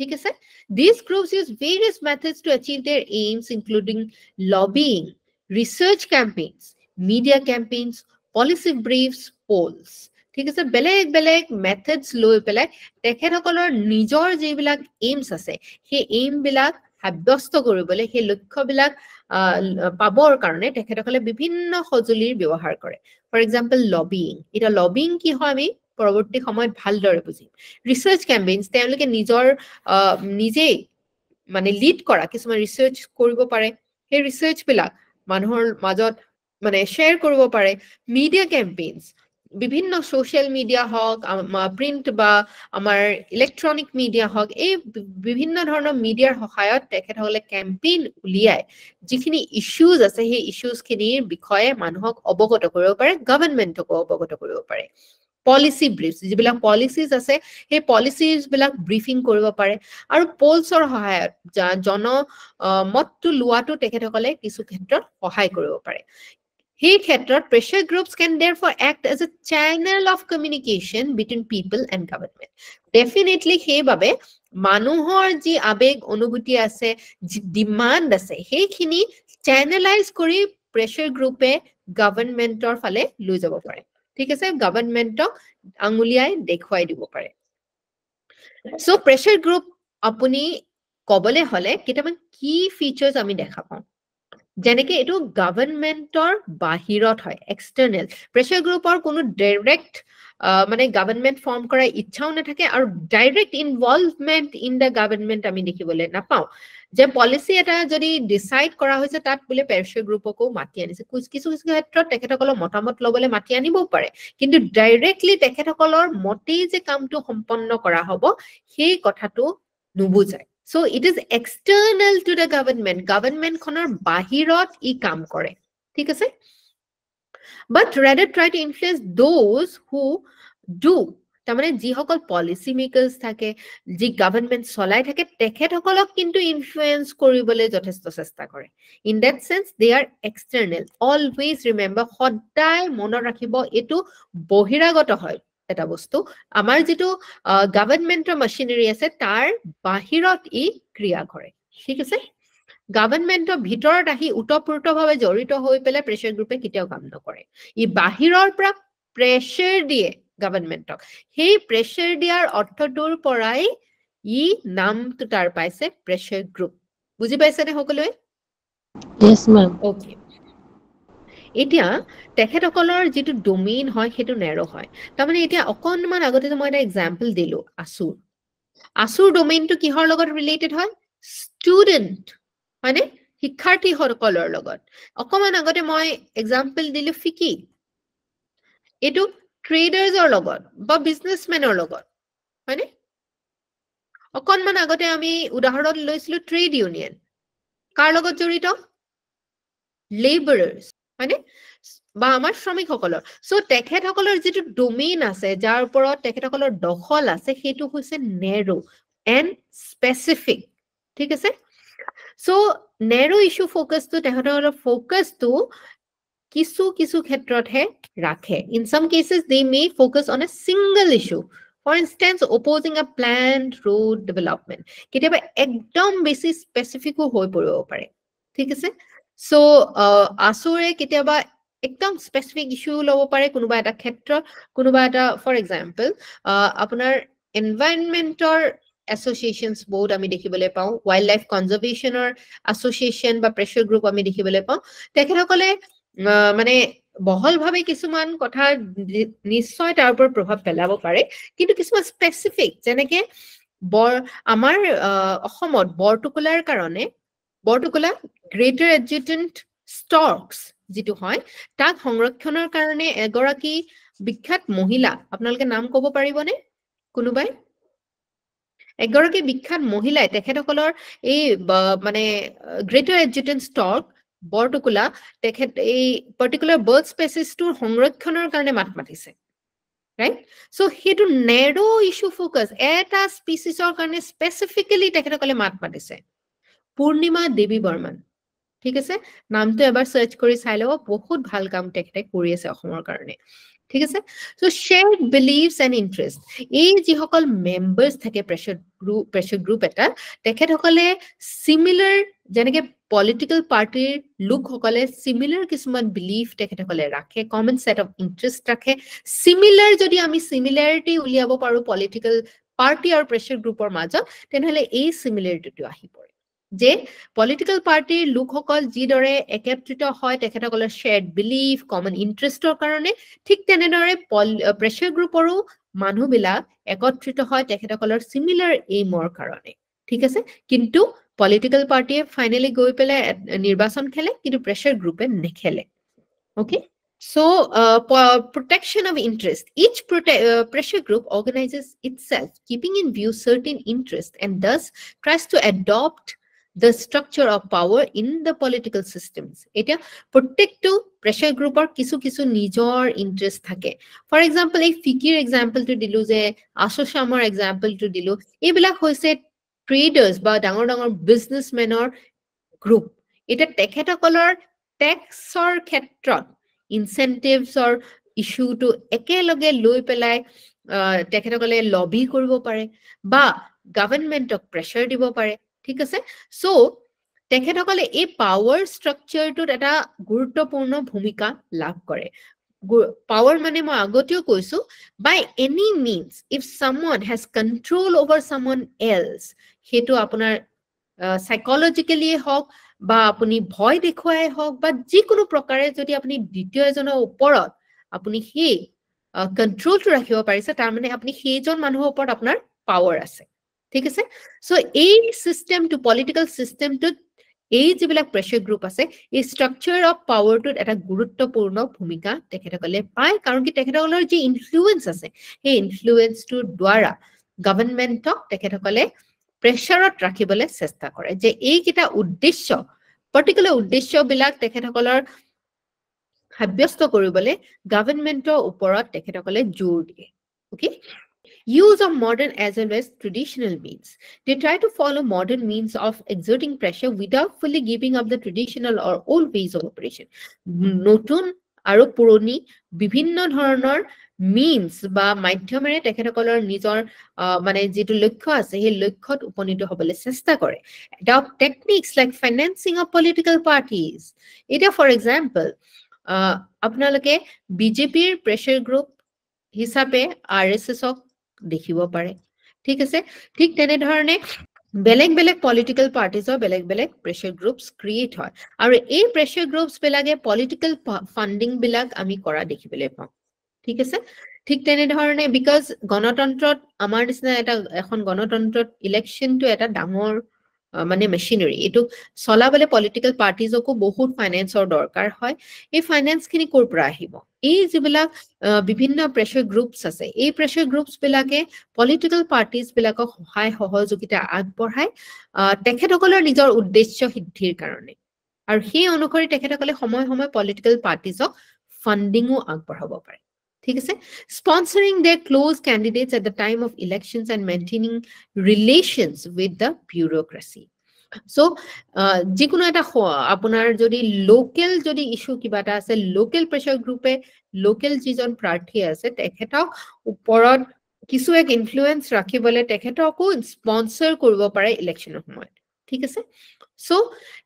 ঠিক আছে? These groups use various methods to achieve their aims, including lobbying, research campaigns, media campaigns, policy briefs, polls. ঠিক আছে? বেলেগ methods লৈ পেলাই তেখেতসকলৰ নিজৰ যিবিলাক aims আছে, সেই aim বিলাক সাব্যস্ত কৰিবলৈ, সেই লক্ষ্যবিলাক পাবৰ কাৰণে তেখেতসকলে বিভিন্ন সঁজুলিৰ ব্যৱহাৰ কৰে। For example, lobbying. এটা lobbying কি হয় আমি পৰৱৰ্তী সময়ত ভালদৰে বুজিম ৰিসাৰ্চ ক্যাম্পেইনস তেওঁলোকে নিজৰ নিজেই মানে লিড কৰা কিছুমান ৰিসাৰ্চ কৰিব পাৰে সেই ৰিসাৰ্চ বিলাক মানুহৰ মাজত মানে শেয়াৰ কৰিব পাৰে মিডিয়া ক্যাম্পেইনস বিভিন্ন সোশ্যাল মিডিয়া হওক প্ৰিন্ট বা আমাৰ ইলেক্ট্ৰনিক মিডিয়া হওক এই বিভিন্ন ধৰণৰ মিডিয়াৰ সহায়ত তেখেতসকলে ক্যাম্পেইন উলিয়াই যিখিনি ইস্যুজ আছে সেই ইস্যুজ খিনিৰ বিষয়ে মানুহক অৱগত কৰিব পাৰে গভৰ্ণমেণ্টক অৱগত কৰিব পাৰে policy briefs যিবিলাক policies আছে সেই policies বিলাক ব্ৰিফিং কৰিব পাৰে আৰু পোলছৰ সহায়ত জন মতটো লোৱাটো তেখেতসকলে কিছু ক্ষেত্ৰত সহায় কৰিব পাৰে সেই ক্ষেত্ৰত pressure groups can therefore act as a channel of communication between people and government definitely সেইভাবে মানুহৰ যি আবেগ অনুভূতি আছে যি ডিমান্ড আছে সেইখিনি চ্যানেলাইজ কৰি pressure গ্ৰুপে গভৰ্ণমেণ্টৰ ফালে লৈ যাব পাৰে ঠিক আছে গভৰ্ণমেণ্টক আঙুলিয়াই দেখুৱাই দিব পাৰে সো প্ৰেছাৰ গ্ৰুপ আপুনি কবলে হলে কেইটামান কি ফিচাৰ্স আমি দেখা পাওঁ যেনেকে এটো গভৰ্ণমেণ্টৰ বাহিৰত হয় এক্সটাৰ্নাল প্ৰেছাৰ গ্ৰুপৰ কোনো ডাইৰেক্ট মানে গভৰ্ণমেণ্ট ফৰ্ম কৰা ইচ্ছাও নাথাকে আৰু direct involvement in the government আমি দেখিবলৈ নাপাওঁ যে পলিসি এটা যদি ডিসাইড কৰা হৈছে তাত বুলে প্ৰেছাৰ গ্ৰুপকো মাতি আনিছে কিছু ক্ষেত্ৰত তেখেতসকলৰ মতামত লবলৈ মাতি আনিব পাৰে কিন্তু ডাইৰেক্টলি তেখেতসকলৰ মতেই যে কামটো সম্পন্ন কৰা হ'ব সেই কথাটো নুবুজায় so it is external to the government খনৰ বাহিৰত ই কাম কৰে ঠিক আছে but rather try to influence those who do তাৰমানে যিসকল পলিসি মেকাৰ্স থাকে যি গভৰ্ণমেণ্ট চলাই থাকে তেখেতসকলক কিন্তু ইনফ্লুয়েন্স কৰিবলৈ যথেষ্ট চেষ্টা কৰে in that sense they are external always remember সদায় মনত ৰাখিব এটো বহিৰাগত হয় এটা বস্তু আমাৰ যেটো গভৰ্ণমেণ্টৰ মেচিনাৰী আছে তাৰ বাহিৰত ই ক্ৰিয়া কৰে ঠিক আছে গভৰ্ণমেণ্টৰ ভিতৰত আহি উতপুৰতভাৱে জড়িত হৈ পেলে প্ৰেছাৰ গ্ৰুপে কেতিয়াও কাম নকৰে ই বাহিৰৰ পৰা প্ৰেছাৰ দিয়ে গভৰ্ণমেণ্টক সেই প্ৰেছাৰ দিয়াৰ অৰ্থটোৰ পৰাই ই নামটো তাৰ পাইছে প্ৰেছাৰ গ্ৰুপ বুজি পাইছেনে সকলোৱে Yes, ma'am. ওকে এতিয়া তেখেতসকলৰ যেটো ডোমেইন হয় হেতু নেৰো হয় তাৰমানে এতিয়া অকনমান আগতে মই এটা এক্সাম্পল দিলো আসুৰ ডোমেইনটো কিহৰ লগত ৰিলেটেড হয় ষ্টুডেন্ট মানে শিক্ষাৰ্থীসকলৰ লগত অকমান আগতে মই এক্সাম্পল দিলো ফিকি এটো ট্ৰেডাৰ্ছৰ লগত বা বিজনেছমেনৰ লগত হয়নে অকনমান আগতে আমি উদাহৰণ লৈছিলো ট্ৰেড ইউনিয়ন কাৰ লগত জড়িত লেবাৰাৰ্ছ হয়নে বা আমাৰ শ্ৰমিকসকলৰ সো তেখেতসকলৰ যেটো ডোমেইন আছে যাৰ ওপৰত তেখেতসকলৰ দখল আছে হেতু হৈছে নেৰো এণ্ড স্পেসিফিক ঠিক আছে সো নেৰো ইস্যু ফোকাসটো তেখেতসকলৰ ফোকাসটো কিছু ক্ষেত্ৰত হে ৰাখে in some cases they may focus on a single issue for instance opposing a planned road development কেতিয়াবা একদম বেছি স্পেসিফিক হৈ পৰিব পাৰে ঠিক আছে সো আসুৰে কেতিয়াবা একদম স্পেসিফিক ইস্যু লব পাৰে কোনোবা এটা ক্ষেত্ৰত কোনোবা এটা ফৰ এক্সাম্পল আপোনাৰ এনভাইৰনমেন্টৰ associations board আমি দেখিবলৈ পাওঁ ওয়াইল্ড লাইফ কনজাৰভেশনৰ এছ'চিয়েচন বা প্ৰেছাৰ গ্ৰুপ আমি দেখিবলৈ পাওঁ তেখেতসকলে মানে বহলভাৱে কিছুমান কথা নিশ্চয় তাৰ ওপৰত প্ৰভাৱ পেলাব পাৰে কিন্তু কিছুমান স্পেসিফিক যেনেকে আমাৰ অসমত বৰটুকুলাৰ কাৰণে বৰটুকুলা গ্ৰেটাৰ এডজুটেন্ট ষ্টকস যেটো হয় তাক সংৰক্ষণৰ কাৰণে এগৰাকী বিখ্যাত মহিলা আপোনালোকে নাম ক'ব পাৰিবনে কোনোবাই এগৰাকী বিখ্যাত মহিলাই তেখেতসকলৰ এই মানে গ্ৰেটাৰ এডজুটেন্ট ষ্টক বৰটুকুলা তেখেত এই পাৰ্টিকুলাৰ বাৰ্ড স্পেচিছটোৰ সংৰক্ষণৰ কাৰণে মাত মাতিছে ৰাইট সো হেতু নেৰো ইস্যু ফোকাস এটা স্পিচিছৰ কাৰণে স্পেসিফিক্যালি তেখেতসকলে মাত মাতিছে পূৰ্ণিমা দেৱী বৰ্মন ঠিক আছে নামটো এবাৰ সাৰ্চ কৰি চাই লও বহুত ভাল কাম তেখেতে কৰি আছে অসমৰ কাৰণে ঠিক আছে so shared beliefs and interest এই যিসকল মেম্বাৰ্স থাকে প্ৰেছাৰ গ্ৰুপ এটা তেখেতসকলে সিমিলাৰ যেনেকে পলিটিক্যাল পাৰ্টিৰ লোকসকলে সিমিলাৰ কিছুমান বিলিফ তেখেতসকলে ৰাখে কমন সেট অফ ইন্টাৰেষ্ট ৰাখে সিমিলাৰ যদি আমি সিমিলাৰিটি উলিয়াব পাৰো পলিটিক্যাল পাৰ্টি আৰু প্ৰেছাৰ গ্ৰুপৰ মাজত তেনেহলে এই সিমিলাৰিটিটো আহি পৰে যে পলিটিক্যাল পাৰ্টিৰ লোকসকল যিদৰে একত্ৰিত হয় তেখেতসকলৰ শেয়াৰ্ড বিলিফ কমন ইন্টাৰেষ্টৰ কাৰণে ঠিক তেনেদৰে প্ৰেছাৰ গ্ৰুপৰো মানুহবিলাক একত্ৰিত হয় তেখেতসকলৰ সিমিলাৰ এইমৰ কাৰণে ঠিক আছে কিন্তু পলিটিক্যাল পাৰ্টিয়ে ফাইনালি গৈ পেলাই নিৰ্বাচন খেলে কিন্তু প্ৰেছাৰ গ্ৰুপে নেখেলে okay So, protection of interest. Each pressure group organizes itself, keeping in view certain interests, and thus tries to adopt the structure of power in the political systems. Eta protecto pressure group or kisu nijor interest thake. For example, a fikir example to dilu je Ashoshamar example to dilu. Ebilak hoise traders ba dangor businessmen or group. Eta tekhetakলৰ taxor khetron incentives or issue to ekeloge loi pelai তেখেতসকলে লবি কৰিব পাৰে বা গভৰ্ণমেণ্টক pressure দিব পাৰে ঠিক আছে so তেখেতসকলে এই পাৱাৰ ষ্ট্ৰাকচাৰটোত এটা গুৰুত্বপূৰ্ণ ভূমিকা লাভ কৰে পাৱাৰ মানে মই আগতেও কৈছো by any means if someone has control over someone else হেতু আপোনাৰ সাইকোলজিক্যালি হওক বা আপুনি ভয় দেখুৱাই হওক বা যিকোনো প্ৰকাৰে যদি আপুনি দ্বিতীয় এজনৰ ওপৰত আপুনি হে কন্ট্ৰোলটো ৰাখিব পাৰিছে তাৰ মানে আপুনি সেইজন মানুহৰ ওপৰত আপোনাৰ পাৱাৰ আছে ঠিক আছে সো এই সিস্টেমটো পলিটিক্যাল সিস্টেমটো এই যিবিলাক প্ৰেছাৰ গ্ৰুপ আছে এই ষ্ট্ৰাকচাৰ অফ পাৱাৰটোত এটা গুৰুত্বপূৰ্ণ ভূমিকা তেখেতসকলে পায় কাৰণ কি তেখেতসকলৰ যি ইনফ্লুৱেন্স আছে সেই ইনফ্লুৱেন্সটোৰ দ্বাৰা গভৰ্ণমেণ্টক তেখেতসকলে প্ৰেছাৰত ৰাখিবলৈ চেষ্টা কৰে যে এই কিটা উদ্দেশ্য পাৰ্টিকুলাৰ উদ্দেশ্যবিলাক তেখেতসকলৰ সাব্যস্ত কৰিবলৈ গভৰ্ণমেণ্টৰ ওপৰত তেখেতসকলে জোৰ দিয়ে okay use of modern as well as traditional means they try to follow modern means of exerting pressure without fully giving up the traditional or old ways of operation নতুন আৰু পুৰণি বিভিন্ন ধৰণৰ means বা মাধ্যমেৰে তেখেতসকলৰ নিজৰ মানে যেটো লক্ষ্য আছে সেই লক্ষ্যত উপনীত হ'বলৈ চেষ্টা কৰে adopt techniques like financing of political parties এটা for example আপোনালোকে বিজেপিৰ প্ৰেছাৰ গ্ৰুপ হিচাপে আৰএছএছক দেখিব পাৰে ঠিক আছে ঠিক তেনে ধৰণে বেলেগ পলিটিক্যাল পাৰ্টিজৰ বেলেগ প্ৰেছাৰ গ্ৰুপস ক্ৰিয়েট হয় আৰু এই প্ৰেছাৰ গ্ৰুপস বিলাকে পলিটিক্যাল ফান্ডিং বিলাক আমি কৰা দেখিবলৈ পাওঁ ঠিক আছে ঠিক তেনে ধৰণে বিকজ গণতন্ত্ৰত আমাৰ নিচিনা এটা এখন গণতন্ত্ৰত ইলেকশনটো এটা ডাঙৰ মানে মেচিনাৰী এটো চলাবলে পলিটিক্যাল পাৰ্টিজকো বহুত ফাইনান্সৰ দৰকাৰ হয় এই ফাইনান্সখিনি কৰ পৰা আহিব এই যিবিলাক বিভিন্ন প্ৰেছাৰ গ্ৰুপস আছে এই প্ৰেছাৰ গ্ৰুপস বিলাকে পলিটিক্যাল পাৰ্টিজ বিলাকক সহায় সহযোগিতা আগবঢ়ায় তেখেতসকলৰ নিজৰ উদ্দেশ্য সিদ্ধিৰ কাৰণে আৰু সেই অনুসৰি তেখেতসকলে সময় পলিটিক্যাল পাৰ্টিজক ফান্ডিংও আগবঢ়াব পাৰে ঠিক আছে sponsoring their close candidates at the time of elections and maintaining relations with the bureaucracy so যিকোনো এটা আপোনাৰ যদি লোকেল যদি ইস্যু কিবাটা আছে লোকেল প্ৰেছাৰ গ্ৰুপে লোকেল যিজন প্ৰাৰ্থী আছে তেখেতক ওপৰত কিছু এক ইনফ্লুৱেন্স ৰাখিবলৈ তেখেতকো স্পন্সৰ কৰিব পাৰে ইলেকশ্যনৰ সময়ত ঠিক আছে সো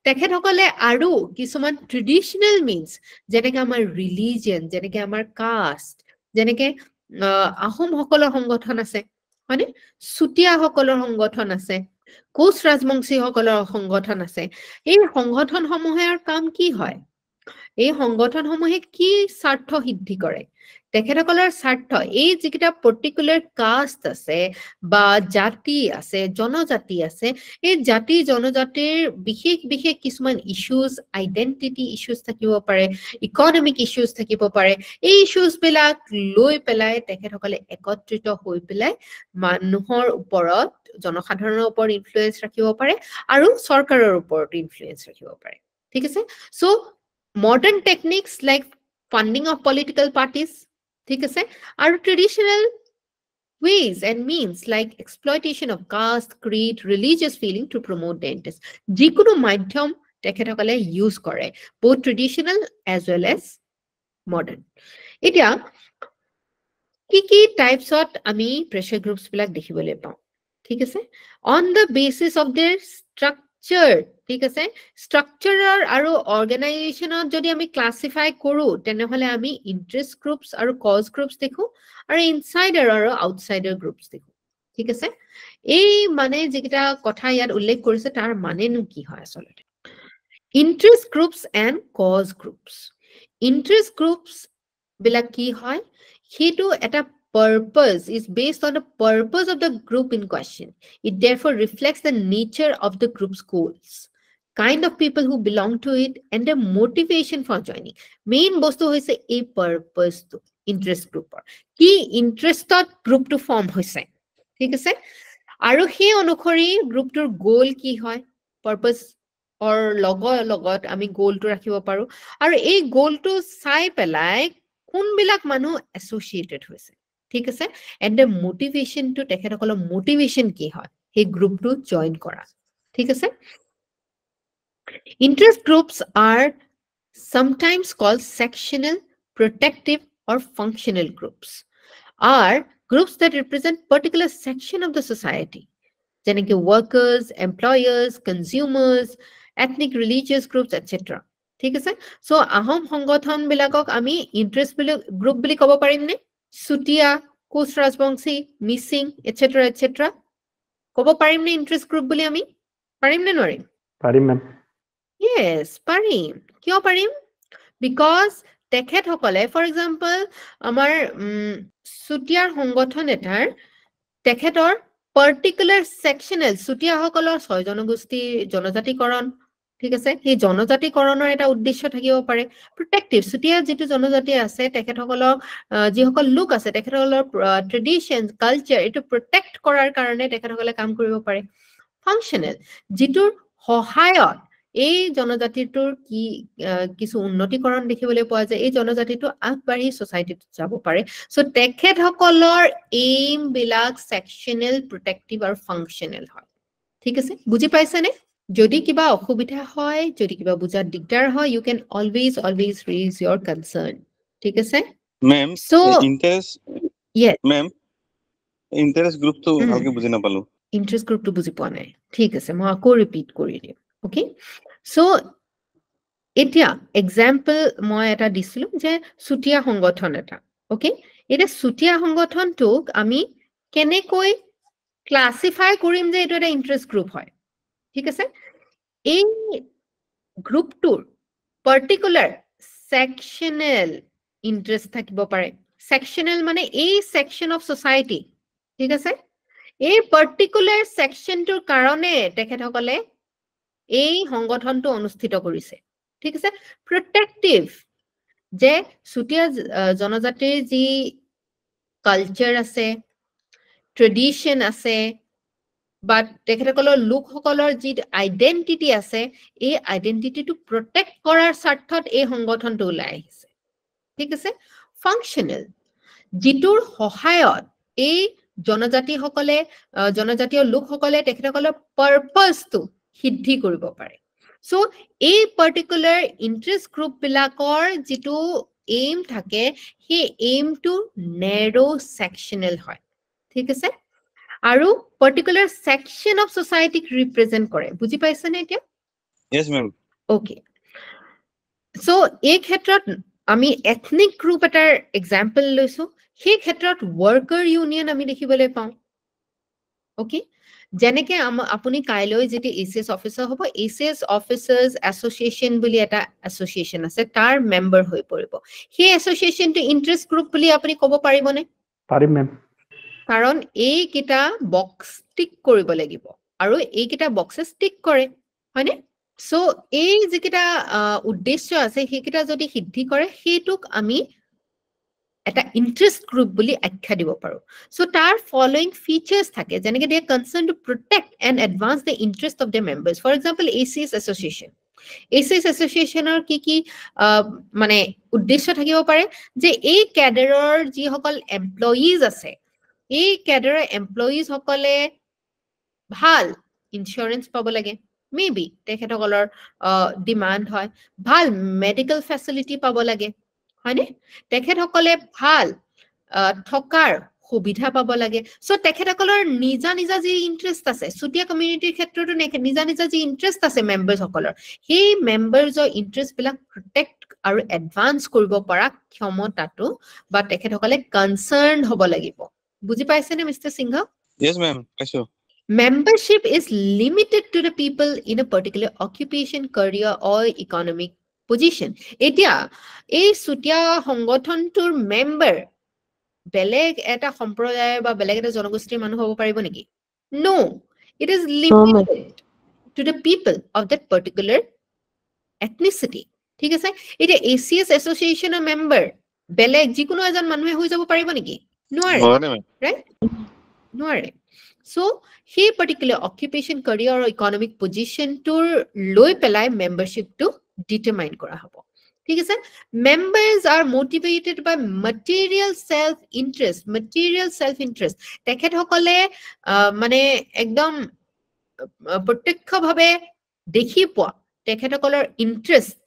তেখেতসকলে আৰু কিছুমান ট্ৰেডিশনাল মিন্স যেনেকৈ আমাৰ ৰিলিজিয়ন যেনেকৈ আমাৰ কাষ্ট যেনেকে আহোম সকলৰ সংগঠন আছে মানে চুতীয়া সকলৰ সংগঠন আছে কোচ ৰাজবংশী সকলৰ সংগঠন আছে এই সংগঠনসমূহৰ কাম কি হয় এই সংগঠনসমূহে কি স্বাৰ্থ সিদ্ধি কৰে তেখেতসকলৰ স্বাৰ্থ এই যিকেইটা পাৰ্টিকুলাৰ কাষ্ট আছে বা জাতি আছে জনজাতি আছে এই জাতি জনজাতিৰ বিশেষ কিছুমান ইস্যুজ আইডেন্টিটি ইস্যুজ থাকিব পাৰে ইকনমিক ইস্যুজ থাকিব পাৰে এই ইস্যুজ বিলাক লৈ পেলাই তেখেতসকলে একত্ৰিত হৈ পেলাই মানুহৰ ওপৰত জনসাধাৰণৰ ওপৰত ইনফ্লুয়েন্স ৰাখিব পাৰে আৰু চৰকাৰৰ ওপৰত ইনফ্লুয়েন্স ৰাখিব পাৰে ঠিক আছে so modern techniques like funding of political parties ঠিক আছে আৰু traditional ways and means like exploitation of caste creed religious feeling to promote the interest যিকোনো মাধ্যম তেখেতসকলে ইউজ কৰে both traditional as well as modern এতিয়া কি টাইপছত আমি প্ৰেছাৰ গ্ৰুপছ বিলাক দেখিবলৈ পাওঁ ঠিক আছে on the basis of their structure ঠিক আছে স্ট্ৰাকচাৰৰ আৰু অৰ্গানাইজেচনত যদি আমি ক্লাসিফাই কৰো তেনেহলে আমি ইন্টাৰেষ্ট গ্ৰুপছ আৰু কজ গ্ৰুপছ দেখো আৰু ইনসাইডাৰ আৰু আউটসাইডাৰ গ্ৰুপছ দেখো ঠিক আছে এই মানে যেটা কথা ইয়াত উল্লেখ কৰিছে তাৰ মানেনো কি হয় আসলে interest groups and cause groups interest groups বিলাক কি হয় হেতু এটা purpose is based on the purpose of the group in question. It therefore reflects the nature of the group's goals, kind of people who belong to it, and their motivation for joining. Main bostu hoise a purpose to interest group. Ki interested group to form hoise. Thik ase? Aru he onukhori group tur goal ki hoy? Purpose or logot ami goal to rakhibo paru. Aru ei goal to sai pelai kun bilak manu associated hoise. ঠিক আছে and the motivation to তেখেতসকলৰ motivation কি হয় এই গ্ৰুপটো join কৰা ঠিক আছে interest groups are sometimes called sectional protective or functional groups are groups that represent particular section of the society যেনেকৈ workers employers consumers ethnic religious groups etc ঠিক আছে so আহোম সংগঠন বিলাকক আমি interest group বুলি ক'ব পাৰিম নে Sutia, Koch Rajbangshi, Missing, etc. etc. Kobo parim ne interest group boli ami? Parim ne norim? Parim ma'am. Yes, parim. Kyo parim? Because tekhet hokole, for example, amar Sutia hongothon etar tekhetor particular sectional Sutia hokolor soy jonogosti jonojati koron ঠিক আছে এই জনজাতি কৰণৰ এটা উদ্দেশ্য থাকিব পাৰে protective Sutia যেটো জনজাতি আছে তেখেতসকলক যিসকল লোক আছে তেখেতসকলৰ ট্ৰেডিশনস কালচাৰ এটো প্ৰটেক্ট কৰাৰ কাৰণে তেখেতসকলে কাম কৰিব পাৰে ফাংচনেল যেটোৰ সহায়ত এই জনজাতিটোৰ কি কিছু উন্নতিকৰণ দেখিবলৈ পোৱা যায় এই জনজাতিটো আগবাঢ়ি সোসাইটিত যাব পাৰে সো তেখেতসকলৰ এইম বিলাক সেকশনাল প্ৰটেক্টিভ আৰু ফাংচনেল হয় ঠিক আছে বুজি পাইছানে যদি কিবা অসুবিধা হয় যদি কিবা বুজাত দিগদাৰ হয় you can always raise your concern ঠিক আছে ma'am so interest yes ma'am interest group to ভালকে বুজি নাপালো interest group to বুজি পোৱা নাই ঠিক আছে মই আকৌ ৰিপিট কৰি দিম ওকে সো এতিয়া এক্সাম্পল মই এটা দিছিলো যে সুটিয়া সংগঠন এটা ওকে এটা সুটিয়া সংগঠনটোক আমি কেনেকৈ ক্লাসিফাই কৰিম যে এটা এটা ইন্টাৰেষ্ট গ্ৰুপ হয় ঠিক আছে এই গ্ৰুপটোৰ পাৰ্টিকুলাৰ সেকশনাল ইন্টাৰেষ্ট থাকিব পাৰে সেকশনাল মানে এই সেকশন অফ সোসাইটি ঠিক আছে এই পাৰ্টিকুলাৰ সেকশনটোৰ কাৰণে তেখেতসকলে এই সংগঠনটো অনুষ্ঠিত কৰিছে ঠিক আছে প্ৰটেক্টিভ যে সুটিয়া জনজাতিৰ যি কালচাৰ আছে ট্ৰেডিশন আছে but তেখেতসকলৰ লোকসকলৰ যি আইডেন্টিটি আছে এই আইডেন্টিটিটো প্ৰটেক্ট কৰাৰ স্বাৰ্থত এই সংগঠনটো ওলাই আহিছে ঠিক আছে ফাংচনেল যিটোৰ সহায়ত এই জনজাতীয় লোকসকলে তেখেতসকলৰ পাৰপাসটো সিদ্ধি কৰিব পাৰে সো এই পাৰ্টিকুলাৰ ইন্টাৰেষ্ট গ্ৰুপ বিলাকৰ যিটো এইম থাকে সেই এইমটো নেৰো সেকশনাল হয় ঠিক আছে আৰু পাৰ্টিকুলাৰ সেকশন অফ সোসাইটিক ৰিপ্ৰেজেন্ট কৰে বুজি পাইছানে এতিয়া yes ma'am ওকে সো এই ক্ষেত্ৰত আমি এথনিক গ্ৰুপ এটাৰ এক্সাম্পল লৈছো সেই ক্ষেত্ৰত ওয়াৰ্কাৰ ইউনিয়ন আমি দেখিবলৈ পাওঁ ওকে যেনেকে আপুনি কাইলৈ যেতি ACS অফিচাৰ হ'ব ACS অফিচাৰ্স এছ'চিয়েশ্যন বুলি এটা এছ'চিয়েশ্যন আছে তাৰ মেম্বাৰ হৈ পৰিব সেই এছ'চিয়েশ্যনটো ইন্টাৰেষ্ট গ্ৰুপ বুলি আপুনি ক'ব পাৰিবনে পাৰিম মেম কাৰণ এই কিটা বক্স টিক কৰিব লাগিব আৰু এই কিটা বক্সেস টিক কৰে হয়নে সো এই যে কিটা উদ্দেশ্য আছে সেই কিটা যদি সিদ্ধি কৰে সেইটোক আমি এটা ইন্টাৰেষ্ট গ্ৰুপ বুলি আখ্যা দিব পাৰো সো তাৰ ফলোইং ফিচাৰ্স থাকে যেনেকে they concern to protect and advance the interest of the members for example ACS association ACS এছ'চিয়েশ্যনৰ কি মানে উদ্দেশ্য থাকিব পাৰে যে এই ক্যাডাৰৰ যি সকল এমপ্লয়িজ আছে এই ক্যাডাৰৰ এমপ্লয়িজ সকলে ভাল ইন্স্যুৰেন্স পাব লাগে মেবি তেখেতসকলৰ ডিমান্ড হয় ভাল মেডিকেল ফেসিলিটি পাব লাগে হয়নে তেখেতসকলে ভাল থকাৰ সুবিধা পাব লাগে সো তেখেতসকলৰ নিজা নিজা যি ইন্টাৰেষ্ট আছে সুতিয়া কমিউনিটিৰ ক্ষেত্ৰতো নিজা নিজা যি ইন্টাৰেষ্ট আছে মেম্বাৰ্স সকলৰ সেই মেম্বাৰ্সৰ ইন্টাৰেষ্ট বিলাক প্ৰটেক্ট আৰু এডভান্স কৰিব পৰা ক্ষমতাটো বা তেখেতসকলে কনসাৰ্ন হ'ব লাগিব বুজি পাইছেনে মিস্টাৰ সিংহ Yes, ma'am. পাইছো Membership is limited to the people in a particular occupation, career, or economic position. Etia, এই সুতিয়া সংগঠনটোৰ মেম্বাৰ বেলেগ এটা সম্প্ৰদায় বা বেলেগ এটা জনগোষ্ঠীৰ মানুহ হ'ব পাৰিব নেকি? No, it is limited to the people of that particular ethnicity. ঠিক আছে? এতিয়া ACS এছ'চিয়েশ্যনৰ মেম্বাৰ বেলেগ যিকোনো এজন মানুহে হৈ যাব পাৰিব নেকি? নোৱাৰে, right? নোৱাৰে. So, সেই particular occupation, career or economic position tour লৈ পেলাই membership to determine কৰা হ'ব। ঠিক আছে? Members are motivated by material self-interest. তেখেতসকলে মানে একদম প্ৰত্যক্ষভাৱে দেখি পোৱা তেখেতসকলৰ ইন্টাৰেষ্ট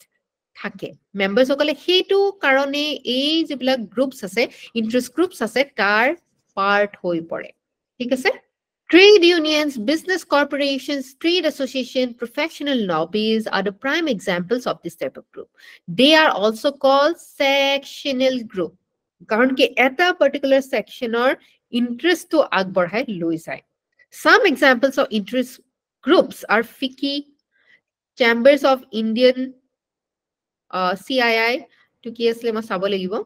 থাকে মেম্বাৰ্স সকলে সেইটো কাৰণে এই যিবিলাক গ্ৰুপছ আছে ইন্টাৰেষ্ট গ্ৰুপছ আছে তাৰ পাৰ্ট হৈ পৰে ঠিক আছে Trade unions, business corporations, trade associations, professional lobbies are the prime examples of this type of group. They are also called sectional group. Karon ki eta particular section or interest to agbadhai loi jai. Some examples of interest groups are FICCI, Chambers of Indian CII, to ki asle ma sabo lagibo.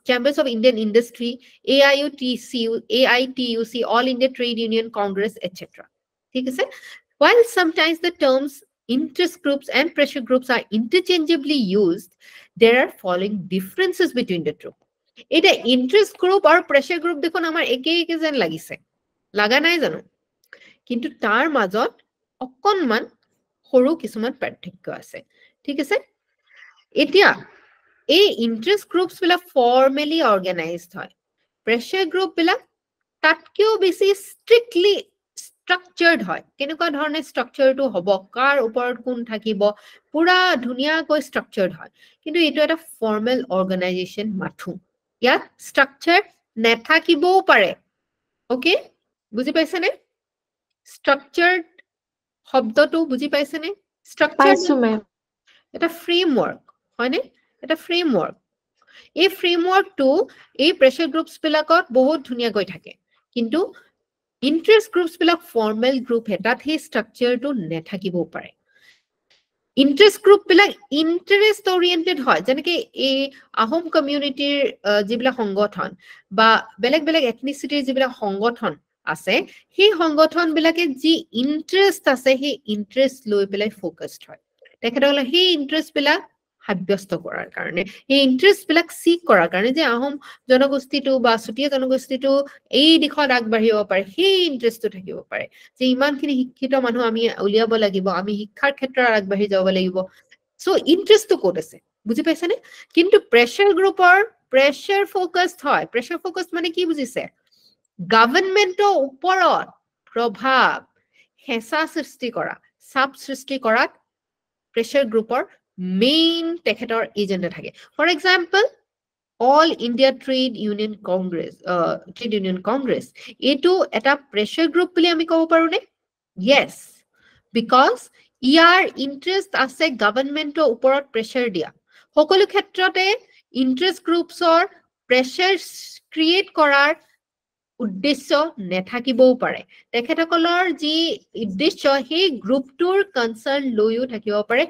Chambers of Indian Industry, AITUC, All India Trade Union Congress, etc. While sometimes the terms interest groups and pressure groups are interchangeably used, there are following differences between the two. Eta interest group or pressure group dekhon amar eke jen lagise. Laga nai jano. Kintu tar majot okonman horu kisuman parthokyo ase. Thik ase? Etia এই interest groups বিলা formally organised হয় pressure group বিলা তাতকেও বেশি strictly structured হয় কেনেকুৱা ধৰণে স্ট্ৰাকচাৰটো হ'ব কাৰ ওপৰত কোন থাকিব পুৰা ধুনিয়াকৈ স্ট্ৰাকচাৰ্ড হয় কিন্তু এটো এটা ফৰ্মাল অৰ্গানাইজেশন মাথু ইয়াত স্ট্ৰাকচাৰ নেথাকিবও পাৰে ওকে বুজি পাইছেনে স্ট্ৰাকচাৰ্ড শব্দটো বুজি পাইছেনে স্ট্ৰাকচাৰ এটা ফ্ৰেমৱৰ্ক হয়নে এটা ফ্ৰেমৱৰ্ক এই ফ্ৰেমৱৰ্কটো এই প্ৰেছাৰ গ্ৰুপছ বিলাকত বহুত ধুনিয়া গৈ থাকে কিন্তু ইন্টাৰেষ্ট গ্ৰুপছ বিলাক ফৰ্মেল গ্ৰুপ হেতাত হে ষ্ট্ৰাকচাৰটো নেথাকিবও পাৰে ইন্টাৰেষ্ট গ্ৰুপ বিলাক ইন্টাৰেষ্ট ওৰিয়েন্টেড হয় যেনেকৈ এই আহোম কমিউনিটিৰ যিবিলাক সংগঠন বা বেলেগ বেলেগ এথনিচিটিৰ যিবিলাক সংগঠন আছে সেই সংগঠন বিলাকে যি ইন্টাৰেষ্ট আছে সেই ইন্টাৰেষ্ট লৈ পেলাই ফোকাসড হয় তেখেতসকলে সেই ইন্টাৰেষ্ট বিলাক সাব্যস্ত কৰাৰ কাৰণে এই ইন্টাৰেষ্ট বিলাক সিক কৰাৰ কাৰণে যে আহোম জনগোষ্ঠীটো বা সুতীয়া জনগোষ্ঠীটো এই দিশত আগবাঢ়িব পাৰে সেই ইন্টাৰেষ্টটো থাকিব পাৰে যে ইমানখিনি শিক্ষিত মানুহ আমি উলিয়াব লাগিব আমি শিক্ষাৰ ক্ষেত্ৰত আগবাঢ়ি যাব লাগিব সো ইন্টাৰেষ্টটো ক'ত আছে বুজি পাইছানে কিন্তু প্ৰেছাৰ গ্ৰুপৰ প্ৰেছাৰ ফোকাসড হয় প্ৰেছাৰ ফোকাস মানে কি বুজিছে গভৰ্ণমেণ্টৰ ওপৰত প্ৰভাৱ হেঁচা সৃষ্টি কৰা চাপ সৃষ্টি কৰাত প্ৰেছাৰ গ্ৰুপৰ main তেখেতৰ এজেন্ডা থাকে for example all India trade union congress এটো এটা প্ৰেছাৰ গ্ৰুপ বুলি আমি ক'ব পাৰো নে yes because ইয়াৰ ইন্টাৰেষ্ট আছে গভৰ্ণমেণ্টৰ ওপৰত প্ৰেছাৰ দিয়া সকলো ক্ষেত্ৰতে ইন্টাৰেষ্ট গ্ৰুপছৰ প্ৰেছাৰ ক্ৰিয়েট কৰাৰ উদ্দেশ্য নেথাকিবও পাৰে তেখেতসকলৰ যি উদ্দেশ্য সেই গ্ৰুপটোৰ কনসাৰ্ন লৈও থাকিব পাৰে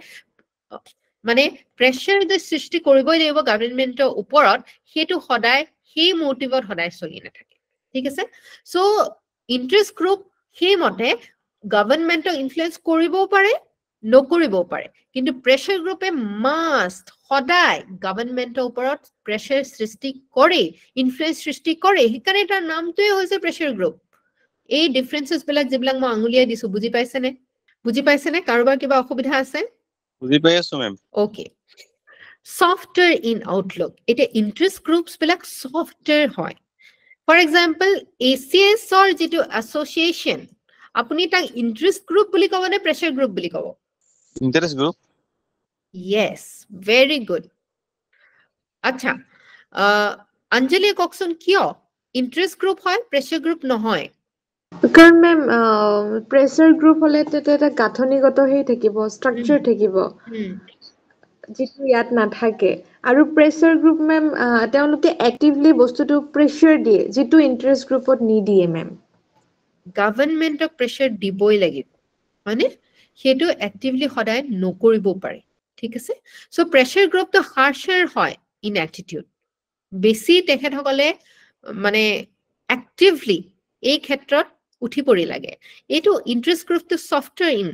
মানে প্ৰেছাৰ যে সৃষ্টি কৰিবই লাগিব গভৰ্ণমেণ্টৰ ওপৰত সেইটো সদায় সেই মোটিভত সদায় চলি নাথাকে ঠিক আছে সো ইন্টাৰেষ্ট গ্ৰুপ সেই মতে গভৰ্ণমেণ্টক ইনফ্লুয়েন্স কৰিবও পাৰে নকৰিবও পাৰে কিন্তু প্ৰেছাৰ গ্ৰুপে মাষ্ট সদায় গভৰ্ণমেণ্টৰ ওপৰত প্ৰেছাৰ সৃষ্টি কৰে ইনফ্লুয়েন্স সৃষ্টি কৰে সেইকাৰণে তাৰ নামটোৱে হৈছে প্ৰেছাৰ গ্ৰুপ এই ডিফাৰেন্সেস বিলাক যিবিলাক মই আঙুলিয়াই দিছো বুজি পাইছেনে কাৰোবাৰ কিবা অসুবিধা আছে বুজি পাই আছো ma'am okay software in Outlook এটা ইন্টাৰেষ্ট গ্ৰুপস বিলাক সফটওয়্যাৰ হয় ফৰ এক্সাম্পল ACS অৰ যেটো এসোসিয়েশন আপুনি তাক ইন্টাৰেষ্ট গ্ৰুপ বুলি কব নে প্ৰেছাৰ গ্ৰুপ বুলি কব interest group yes very good আচ্ছা অঞ্জলি ককসন কিয় ইন্টাৰেষ্ট গ্ৰুপ হয় প্ৰেছাৰ গ্ৰুপ নহয় কাৰণ মেম প্ৰেছাৰ গ্ৰুপ হলে তেতিয়া এটা গাঁথনিগত হেই থাকিব ষ্ট্ৰাকচাৰ থাকিব যিটো ইয়াত নাথাকে আৰু প্ৰেছাৰ গ্ৰুপ মেম তেওঁলোকে এক্টিভলি বস্তুটো প্ৰেছাৰ দিয়ে যিটো ইন্টাৰেষ্ট গ্ৰুপত নিদিয়ে মেম গভৰ্ণমেণ্টক প্ৰেছাৰ দিবই লাগিব মানে সেইটো এক্টিভলি সদায় নকৰিব পাৰে ঠিক আছে সো প্ৰেছাৰ গ্ৰুপটো হাৰ্শাৰ হয় ইন এটিটিউড বেছি তেখেতসকলে মানে এক্টিভলি এই ক্ষেত্ৰত উঠি পৰি লাগে এইটো ইন্টাৰেষ্ট গ্ৰুপটো software in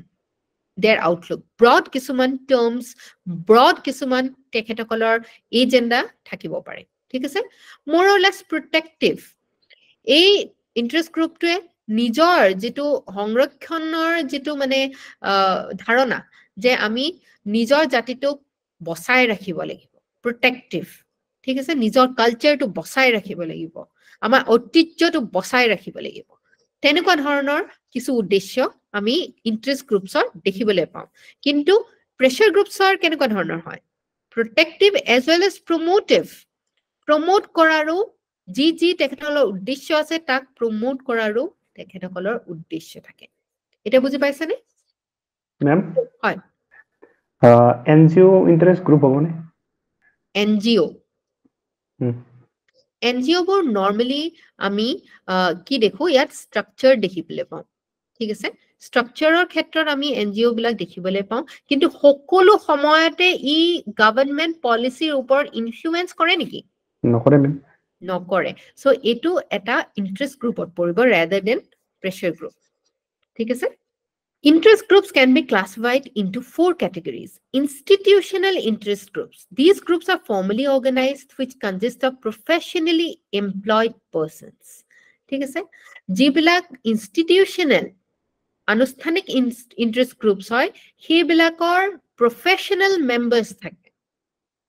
their outlook broad কিছুমান terms broad কিছুমান তেখেতসকলৰ এজেন্ডা থাকিব পাৰে ঠিক আছে more or less protective এই ইন্টাৰেষ্ট গ্ৰুপটোৱে নিজৰ যেটো সংৰক্ষণৰ যেটো মানে ধাৰণা যে আমি নিজৰ জাতিটোক বচাই ৰাখিব লাগিব protective ঠিক আছে নিজৰ কালচাৰটো বচাই ৰাখিব লাগিব আমাৰ ঐতিহ্যটো বচাই ৰাখিব লাগিব তেনেকুৱা ধৰণৰ কিছু উদ্দেশ্য আমি ইন্টাৰেষ্ট গ্ৰুপছৰ দেখিবলৈ পাওঁ কিন্তু প্ৰেছাৰ গ্ৰুপছৰ কেনেকুৱা ধৰণৰ হয় protective as well as promote কৰাৰো যি তেখেতসকলৰ উদ্দেশ্য আছে তাক প্ৰমোট কৰাৰো তেখেতসকলৰ উদ্দেশ্য থাকে এটা বুজি পাইছানে মেম হয় NGO ইন্টাৰেস্ট গ্ৰুপ হবনে NGO বোৰ নৰমালি আমি কি দেখো ইয়াত স্ট্ৰাকচাৰ দেখিবলৈ পাওঁ ঠিক আছে স্ট্ৰাকচাৰৰ ক্ষেত্ৰত আমি NGO বিলাক দেখিবলৈ পাওঁ কিন্তু সকলো সময়তে ই গভৰ্ণমেণ্ট পলিচিৰ ওপৰত ইনফ্লুয়েন্স কৰে নেকি নকৰে মেম নকৰে সো এটো এটা ইন্টাৰেষ্ট গ্ৰুপত পৰিব rather than pressure group ঠিক আছে interest groups can be classified into 4 categories institutional interest groups these groups are formally organized which consist of professionally employed persons ঠিক আছে যিবিলাক institutional আনুষ্ঠানিক interest groups হয় সেইবিলাকৰ professional members থাকে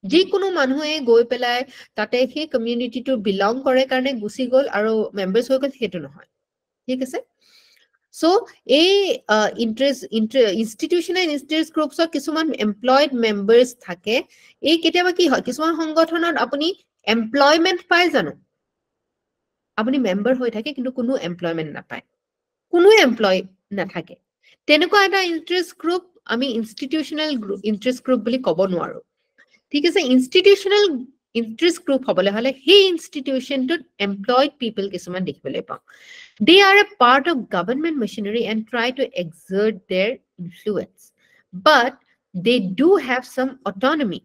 যিকোনো মানুহে গৈ পেলাই তাতে সেই কমিউনিটিটো বিলং কৰে কাৰণে গুছি গল আৰু মেম্বাৰছ হৈ গল হেতু নহয় ঠিক আছে সো এই institutional interest groups অৰ কিছুমান এমপ্লয়েড মেম্বাৰছ থাকে এই কেতিয়াবা কি হয় কিছুমান সংগঠনত আপুনি এমপ্লয়মেন্ট পায় জানো আপুনি মেম্বাৰ হৈ থাকে কিন্তু কোনো এমপ্লয়মেন্ট নাপায় কোনো এমপ্লয় নাথাকে তেনেকুৱা এটা ইন্টাৰেষ্ট গ্ৰুপ আমি ইনষ্টিটিউশনাল ইন্টাৰেষ্ট গ্ৰুপ বুলি ক'ব নোৱাৰো ঠিক আছে ইনষ্টিটিউশনাল ইন্টাৰেষ্ট গ্ৰুপ হ'বলে হলে সেই ইনষ্টিটিউশনটোত এমপ্লয়েড পিপল কিছুমান দেখিবলৈ পাওঁ they are a part of government machinery and try to exert their influence but they do have some autonomy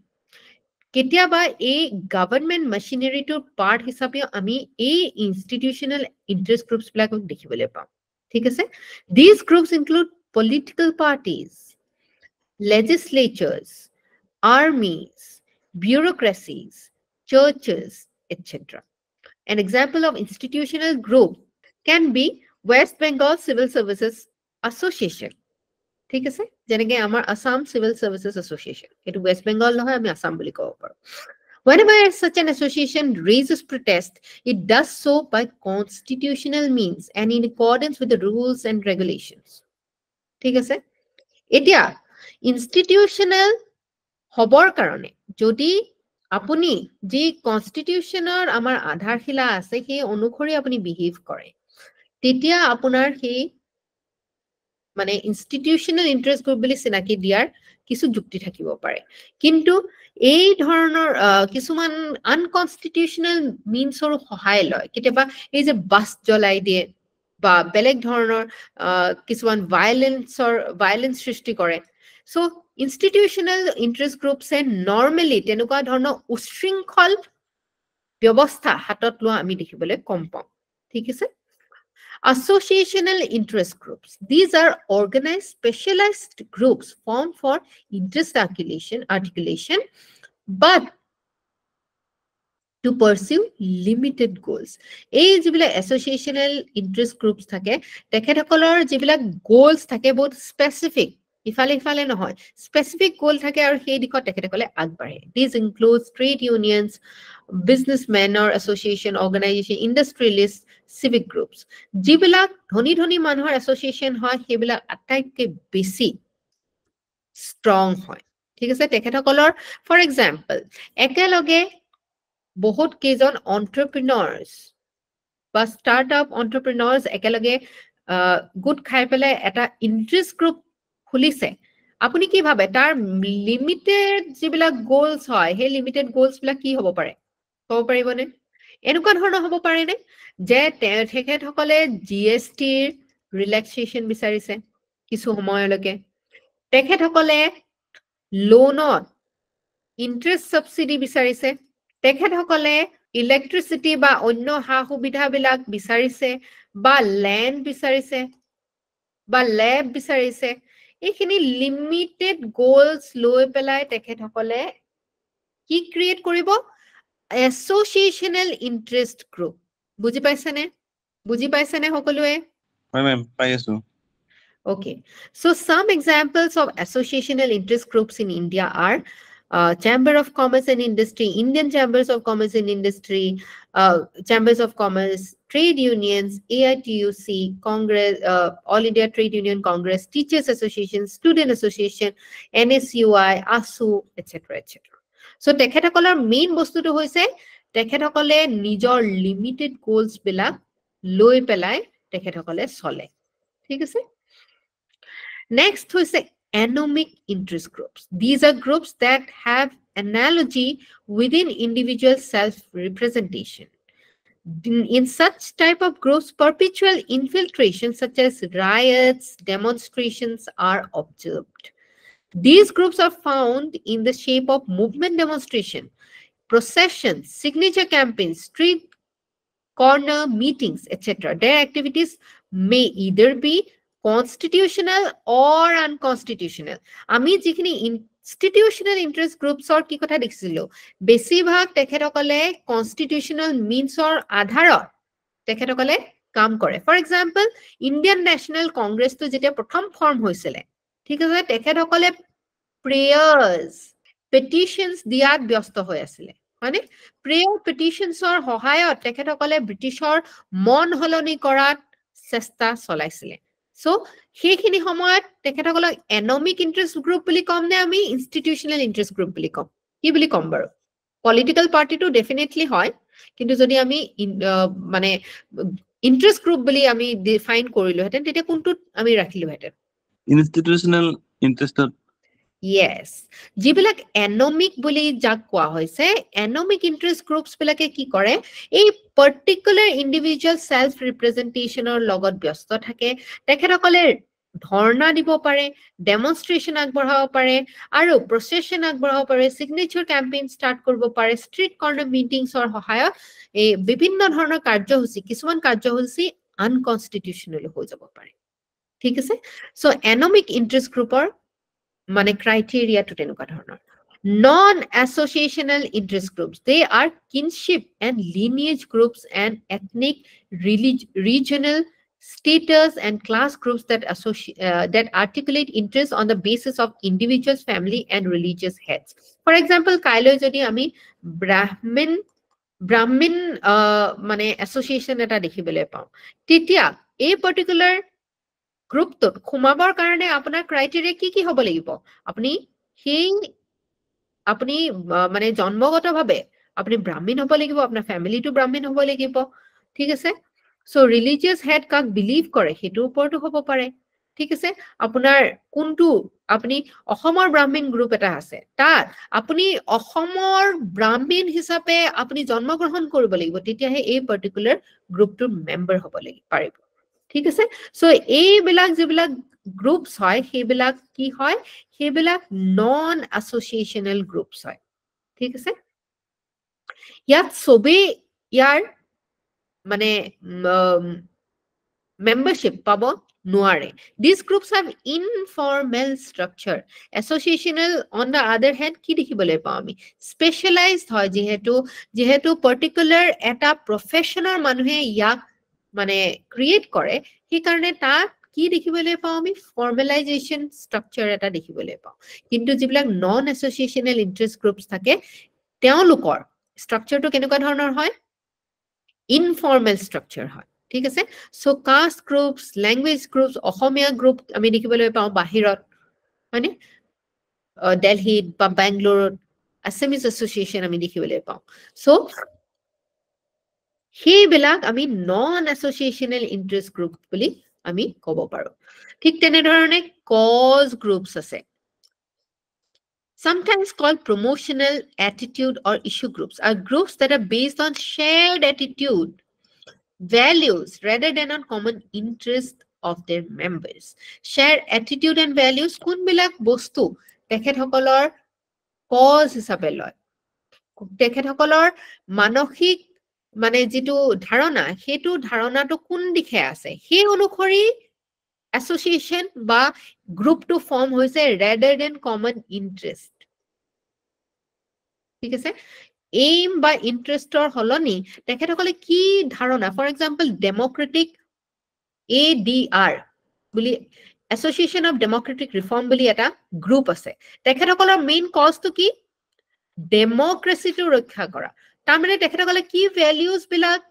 কেতিয়াবা এই গভৰ্ণমেণ্ট মেচিনাৰীটোৰ পাৰ্ট হিচাপে আমি এই ইনষ্টিটিউশনাল ইন্টাৰেষ্ট গ্ৰুপছ বিলাকক দেখিবলৈ পাওঁ ঠিক আছে these groups include political parties legislatures armies bureaucracies churches etc an example of institutional group can be West Bengal Civil Services Association ঠিক আছে যেনেকৈ আমাৰ Assam Civil Services Association এটো West Bengal নহয় আমি Assam বুলি কব পাৰো whenever such an association raises protest it does so by constitutional means and in accordance with the rules and regulations ঠিক আছে এতিয়া institutional হবৰ কাৰণে যদি আপুনি যি কনস্টিটিউশনৰ আমাৰ আধাৰশিলা আছে সেই অনুসৰি আপুনি বিহেভ কৰে তেতিয়া আপোনাৰ সেই মানে ইনষ্টিটিউশনাল ইন্টাৰেষ্ট গ্ৰুপ বুলি চিনাকি দিয়াৰ কিছু যুক্তি থাকিব পাৰে কিন্তু এই ধৰণৰ কিছুমান আনকনষ্টিটিউচনেল মিনছৰ সহায় লয় কেতিয়াবা এই যে বাছ জ্বলাই দিয়ে বা বেলেগ ধৰণৰ কিছুমান ভায়োলেন্স সৃষ্টি কৰে সো ইনষ্টিটিউচনেল ইন্টাৰেষ্ট গ্ৰুপছে নৰ্মেলি তেনেকুৱা ধৰণৰ উশৃংখল ব্যৱস্থা হাতত লোৱা আমি দেখিবলৈ কম পাওঁ ঠিক আছে Associational interest groups. These are organized, specialized groups formed for interest articulation, but to pursue limited goals. এই যিবিলাক associational interest groups থাকে, তেখেতসকলৰ যিবিলাক goals থাকে বহুত specific. ইফালে নহয় specific goal থাকে আৰু সেই দিশত তেখেতসকলে আগবাঢ়ে these include trade unions businessmen or association organization industrialists civic groups যিবিলাক ধনী মানুহৰ association হয় সেইবিলাক আটাইতকৈ বেছি strong হয় ঠিক আছে তেখেতসকলৰ for example একেলগে বহুত কেইজন entrepreneurs বা startup entrepreneurs একেলগে গোট খাই পেলাই এটা interest group খুলিছে আপুনি কি ভাবে তাৰ লিমিটেড যিবিলাক গোলস হয় হে লিমিটেড গোলস বিলাক কি হ'ব পাৰে ক'ব পাৰিবনে এনেকুৱা ধৰণৰ হ'ব পাৰে নে যে তেখেতসকলে জিএসটিৰ ৰিলেক্সেশন বিচাৰিছে কিছু সময়লৈকে তেখেতসকলে লোনত ইন্টাৰেষ্ট সাবসিডি বিচাৰিছে তেখেতসকলে ইলেক্ট্ৰিসিটি বা অন্য হা সুবিধাবিলাক বিচাৰিছে বা ল্যান্ড বিচাৰিছে বা ল্যাব বিচাৰিছে এইখিনি লিমিটেড গোলস লৈ পেলাই তেখেতসকলে কি ক্ৰিয়েট কৰিব associational interest group বুজি পাইছেনে সকলোৱে হয় মেম পাই আছো okay so some examples of associational interest groups in India are Chamber of Commerce and Industry, Indian Chambers of Commerce and Industry, Chambers of Commerce, trade unions, AITUC, Congress, All India Trade Union Congress, Teachers Association, Student Association, NSUI, ASU, etc. etc. So, তেখেতসকলৰ main বস্তুটো হৈছে তেখেতসকলে নিজৰ limited goals বিলাক লৈ পেলাই তেখেতসকলে চলে ঠিক আছে Next is anomic interest groups. These are groups that have analogy within individual self-representation. In such type of groups, perpetual infiltration such as riots, demonstrations are observed. These groups are found in the shape of movement demonstration, processions, signature campaigns, street corner meetings, etc. Their activities may either be constitutional or unconstitutional. আমি যিখিনি institutional interest groups or কি কথা দেখিছিলো বেছিভাগ তেখেতসকলে constitutional means or আধাৰত তেখেতসকলে কাম কৰে for example Indian National Congress তো যেতিয়া প্ৰথম ফৰ্ম হৈছিল ঠিক আছে তেখেতসকলে prayers petitions দিয়াত ব্যস্ত হৈ আছিল মানে prayer petitions or সহায়ত তেখেতসকলে ব্ৰিটিছৰ মন হলনি কৰাত চেষ্টা চলাইছিল So, সেইখিনি সময়ত তেখেতসকলক anomic interest group বুলি কম নে আমি institutional interest group বুলি কম কি বুলি কম বাৰু political party to definitely হয় কিন্তু যদি আমি মানে interest group বুলি আমি define কৰিলো হেতেন তেতিয়া কোনটোত আমি ৰাখিলো হেতেন institutional interest Yes. যিবিলাক anomic বুলি যাক কোৱা হৈছে anomic interest groups বিলাকে কি কৰে এই particular individual self representation ৰ লগত ব্যস্ত থাকে তেখেতসকলে ধৰ্ণা দিব পাৰে demonstration আগবঢ়াব পাৰে আৰু procession আগবঢ়াব পাৰে signature campaign start কৰিব পাৰে street corner meetings ৰ সহায়ত এই বিভিন্ন ধৰণৰ কাৰ্যসূচী কিছুমান কাৰ্যসূচী unconstitutional হৈ যাব পাৰে ঠিক আছে so anomic interest group মানে criteria to tenuka dhoroner non-associational interest groups they are kinship and lineage groups and ethnic regional status and class groups that articulate interests on the basis of individuals family and religious heads for example kailo jodi ami brahmin mane association eta dekhibole pao titia a particular group তোত খুমাবৰ কাৰণে আপোনাৰ criteria কি হ'ব লাগিব আপুনি মানে জন্মগতভাৱে আপুনি ব্ৰাহ্মণ হ'ব লাগিব আপোনাৰ ফ্যামিলিটো ব্ৰাহ্মণ হ'ব লাগিব ঠিক আছে সো ৰিলিজিয়াছ হেড কাক বিলিভ কৰে হেতুৰ ওপৰতো হ'ব পাৰে ঠিক আছে আপোনাৰ কোনটো আপুনি অসমৰ ব্ৰাহ্মণ গ্ৰুপ এটা আছে তাত আপুনি অসমৰ ব্ৰাহ্মণ হিচাপে আপুনি জন্মগ্ৰহণ কৰিব লাগিব তেতিয়াহে এই পাৰ্টিকুলাৰ গ্ৰুপটোৰ মেম্বাৰ হ'ব লাগিব পাৰিব ঠিক আছে সো এইবিলাক যিবিলাক গ্ৰুপছ হয় সেইবিলাক কি হয় সেইবিলাক নন এছ'চিয়েশ্যনেল গ্ৰুপছ হয় ঠিক আছে ইয়াত সবে ইয়াৰ মানে membership পাব নোৱাৰে these groups have informal structure associational on the other hand কি দেখিবলৈ পাওঁ আমি specialized হয় যেহেতু particular এটা professional মানুহে ইয়াক মানে ক্ৰিয়েট কৰে সেই কাৰণে তাক কি দেখিবলৈ পাওঁ আমি formalization structure এটা দেখিবলৈ পাওঁ কিন্তু যিবিলাক non associational interest groups থাকে তেওঁলোকৰ structureটো কেনেকুৱা ধৰণৰ হয় informal structure হয় ঠিক আছে so caste groups language groups Assamese group আমি দেখিবলৈ পাওঁ বাহিৰত মানে দিল্লীত বা বেংগলোৰত আসামিজ এছ'চিয়েশ্যন আমি দেখিবলৈ পাওঁ সো সেইবিলাক আমি নন এছ'চিয়েশ্যনেল ইন্টাৰেষ্ট গ্ৰুপ বুলি আমি ক'ব পাৰো ঠিক তেনেধৰণে কজ গ্ৰুপছ আছে sometimes called promotional attitude or issue groups are groups that are based on shared attitude values rather than on common interest of their members share attitude and values কোনবিলাক বস্তু তেখেতসকলৰ কজ হিচাপে লয় তেখেতসকলৰ মানসিক মানে যেটো ধাৰণা হেতু ধাৰণাটো কোন দিশে আছে সেই অনুসৰি এছ'চিয়েশ্যন বা গ্ৰুপটো ফৰ্ম হৈছে rather than common interest ঠিক আছে aim বা ইন্টাৰেষ্টৰ হলনি তেখেতসকলে কি ধাৰণা ফৰ এক্সাম্পল ডেমোক্ৰেটিক ADR বুলি এছ'চিয়েশ্যন অফ ডেমোক্ৰেটিক ৰিফৰ্ম বুলি এটা গ্ৰুপ আছে তেখেতসকলৰ মেইন কজটো কি ডেমোক্ৰেসিটো ৰক্ষা কৰা তাৰ মানে তেখেতসকলে কি ভ্যালুজ বিলাক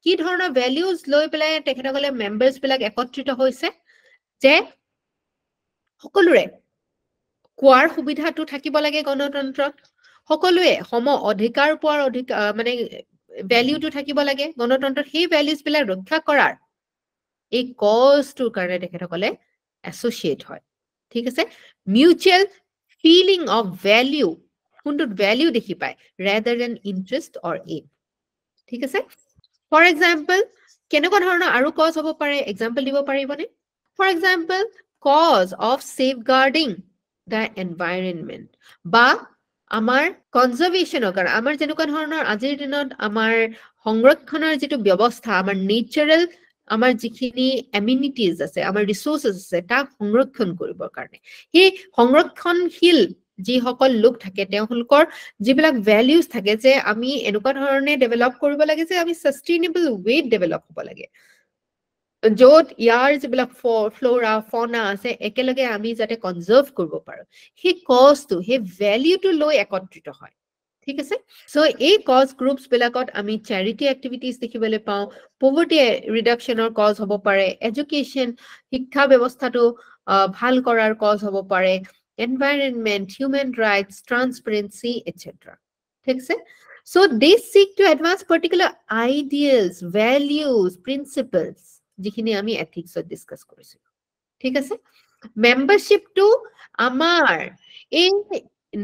কি ধৰণৰ ভ্যালুজ লৈ পেলাই তেখেতসকলে মেম্বাৰছ বিলাক একত্ৰিত হৈছে যে সকলোৰে কোৱাৰ সুবিধাটো থাকিব লাগে গণতন্ত্ৰত সকলোৱে সম অধিকাৰ পোৱাৰ অধিকাৰ মানে ভ্যালুটো থাকিব লাগে গণতন্ত্ৰত সেই ভ্যালুজ বিলাক ৰক্ষা কৰাৰ এই কজটোৰ কাৰণে তেখেতসকলে এছ'চিয়েট হয় ঠিক আছে মিউচুৱেল ফিলিং অফ ভ্যালু কোনটো ভ্যালু দেখি পায় rather than interest or aim ঠিক আছে ফৰ এক্সাম্পল কেনেকুৱা ধৰণৰ আৰু কজ হ'ব পাৰে এক্সাম্পল দিব পাৰিবনে for example cause of safeguarding the environment বা আমাৰ কনজাৰভেশ্যনৰ কাৰণে আমাৰ যেনেকুৱা ধৰণৰ আজিৰ দিনত আমাৰ সংৰক্ষণৰ যেটো ব্যৱস্থা আমাৰ নেচাৰেল আমাৰ যিখিনি এমিনিটিজ আছে আমাৰ ৰিসোৰ্সেস আছে তাক সংৰক্ষণ কৰিবৰ কাৰণে এই সংৰক্ষণশীল যি সকল লোক থাকে তেওঁলোকৰ যিবিলাক ভ্যালুজ থাকে যে আমি এনেকুৱা ধৰণে ডেভেলপ কৰিব লাগে যে আমি সাস্টেইনেবল ৱেত ডেভেলপ হ'ব লাগে য'ত ইয়াৰ যিবিলাক ফ্লোৰা ফনা আছে একেলগে আমি যাতে কনজাৰ্ভ কৰিব পাৰো সেই কজটো সেই ভ্যালুটো লৈ একত্ৰিত হয় ঠিক আছে সো এই কজ গ্ৰুপছ বিলাকত আমি চ্যাৰিটি এক্টিভিটিজ দেখিবলৈ পাওঁ পভাৰ্টি ৰিডাকচনৰ কজ হ'ব পাৰে এডুকেশ্যন শিক্ষা ব্যৱস্থাটো ভাল কৰাৰ কজ হ'ব পাৰে environment human rights transparency etc ঠিক আছে so they seek to advance particular ideas values principles যিখিনি আমি ethics ডিসকাস কৰিছো ঠিক আছে মেম্বাৰশিপ টু আমাৰ এই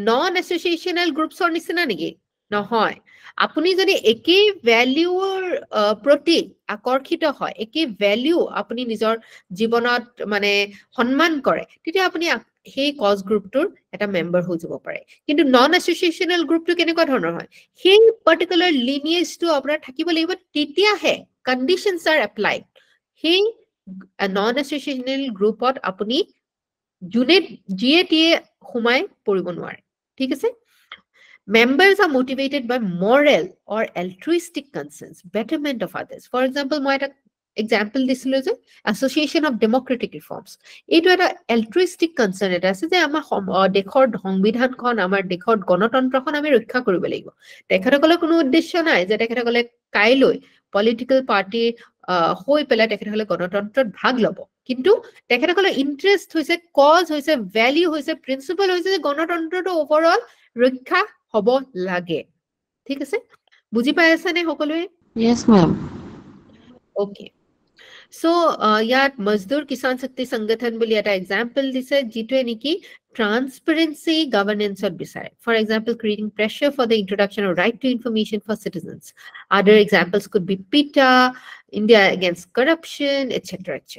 নন এছ'চিয়েশ্যনেল গ্ৰুপছৰ নিচিনা নেকি নহয় আপুনি যদি একেই ভ্যালুৰ প্ৰতি আকৰ্ষিত হয় একেই ভ্যালু আপুনি নিজৰ জীৱনত মানে সন্মান কৰে তেতিয়া আপুনি সেই কজ গ্ৰুপটোৰ এটা মেম্বাৰ হৈ যাব পাৰে কিন্তু নন এছ'চিয়েশ্যনেল গ্ৰুপটো কেনেকুৱা ধৰণৰ হয় সেই পাৰ্টিকুলাৰ লিনিয়েজটো আপোনাৰ থাকিব লাগিব তেতিয়াহে কণ্ডিশনছ আৰ এপ্লাইড সেই নন এছ'চিয়েশ্যনেল গ্ৰুপত আপুনি জুনে জিএটিএ সোমাই পৰিব নোৱাৰে ঠিক আছে members are motivated by moral or altruistic concerns betterment of others for example মই এটা example দিছিলো যে association of democratic reforms এইটো এটা altruistic concern এটা আছে যে আমাৰ দেশৰ সংবিধানখন আমাৰ দেশৰ গণতন্ত্ৰখন আমি ৰক্ষা কৰিব লাগিব তেখেতসকলৰ কোনো উদ্দেশ্য নাই যে তেখেতসকলে কাইলৈ পলিটিক্যাল পাৰ্টি হৈ পেলাই তেখেতসকলে গণতন্ত্ৰত ভাগ ল'ব কিন্তু তেখেতসকলৰ ইন্টাৰেষ্ট হৈছে কজ হৈছে ভ্যালু হৈছে প্ৰিন্সিপল হৈছে যে গণতন্ত্ৰটো ওভাৰঅল ৰক্ষা হ'ব লাগে ঠিক আছে বুজি পাই আছে নে সকলোৱে Yes, ma'am. ওকে So, ইয়াত মজদুৰ কিষাণ শক্তি সংগঠন বুলি এটা এক্সাম্পল দিছে যিটোৱে নেকি transparency governance ত বিচাৰে. For example, creating pressure for the introduction of right to information for citizens. Other examples could be PETA, India against corruption, etc. etc.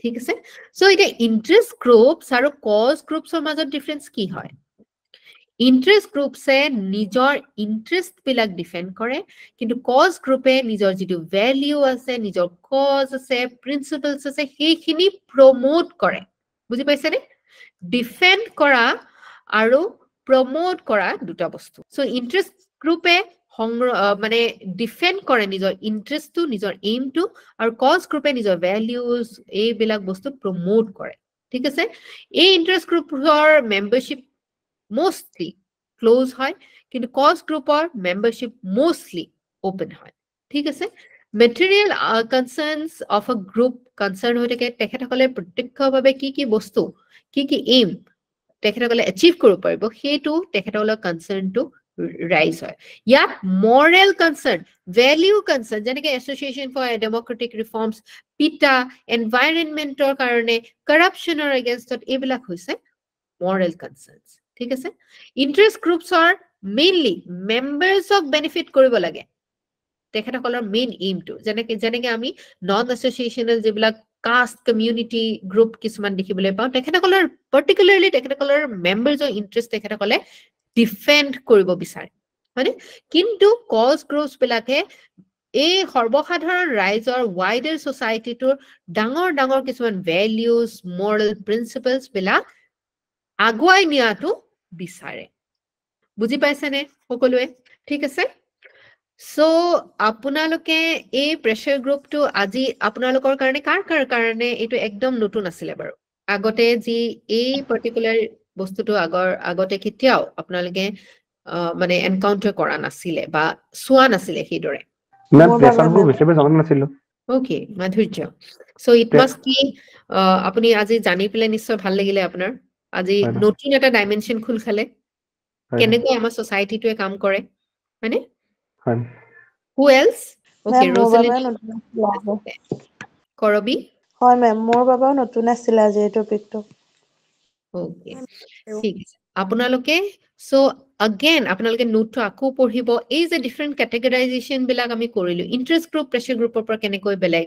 ঠিক আছে? So, এটা interest groups আৰু cause groups ৰ মাজত difference কি হয়? Interest groups নিজৰ interest বিলাক defend কৰে কিন্তু cause group নিজৰ যিটো value আছে নিজৰ cause আছে principles আছে সেইখিনি promote কৰে বুজি পাইছে নে defend কৰা আৰু promote কৰা দুটা বস্তু so interest group মানে defend কৰে নিজৰ interest টো নিজৰ aim টো আৰু cause group নিজৰ values এইবিলাক বস্তু promote কৰে ঠিক আছে এই interest group ৰ membership mostly close hoy kintu cause group or membership mostly open hoy thik ase material concerns of a group concern hoy thake tekhetokole protyekho bhabe ki bostu ki aim tekhetokole achieve koru paribo hetu tekhetokole concern to rise hoy yat moral concern value concern jeneke association for democratic reforms PETA environment or karone corruption or against ebila hoise moral concerns ঠিক আছে interest groups are mainly members of benefit কৰিব লাগে তেখেতসকলৰ main aim টো যেনেকে আমি non associational যেবিলাক caste community group কিছুমান দেখিবলৈ পাওঁ তেখেতসকলৰ particularly তেখেতসকলৰ members of interest তেখেতসকলে defend কৰিব বিচাৰে মানে কিন্তু cause groups বিলাকে এই সৰ্বসাধাৰণ ৰাইজৰ wider society টোৰ ডাঙৰ কিছুমান values moral principles বিলাক আগুৱাই নিয়াটো বিচাৰে বুজি পাইছে নে সকলোৱে ঠিক আছে সো আপোনালোকে এই প্ৰেছাৰ গ্ৰুপটো আজি আপোনালোকৰ কাৰণে কাৰ কাৰণে এটো একদম নতুন আছিল বাৰু আগতে যি এই পাৰ্টিকুলাৰ বস্তুটো আগতে কেতিয়াও আপোনালোকে মানে এনকাউন্টাৰ কৰা নাছিলে বা সোৱা নাছিলে হেদৰে না প্ৰেছাৰ গ্ৰুপ হিচাপে জানা নাছিলো okay Madhurya so it must B আপুনি আজি জানি পেলে নিশ্চয় ভাল লাগিলে আপোনাৰ আজি নতুন এটা ডাইমেনশন খুল খালে কেনেকৈ আমাৰ সোসাইটিটোৱে কাম কৰে মানে হয় who else okay Rosaline কৰবি হয় মেম মোৰ বাবাও নতুন আছিল আজি এই টপিকটো ওকে ঠিক আছে আপোনালোকে সো again আপোনালোকে নোটটো আকৌ পঢ়িব এই যে ডিফাৰেন্ট ক্যাটেগৰাইজেশন বিলাক আমি কৰিলো ইন্টাৰেষ্ট গ্ৰুপ প্ৰেছাৰ গ্ৰুপৰ পৰা কেনেকৈ বেলেগ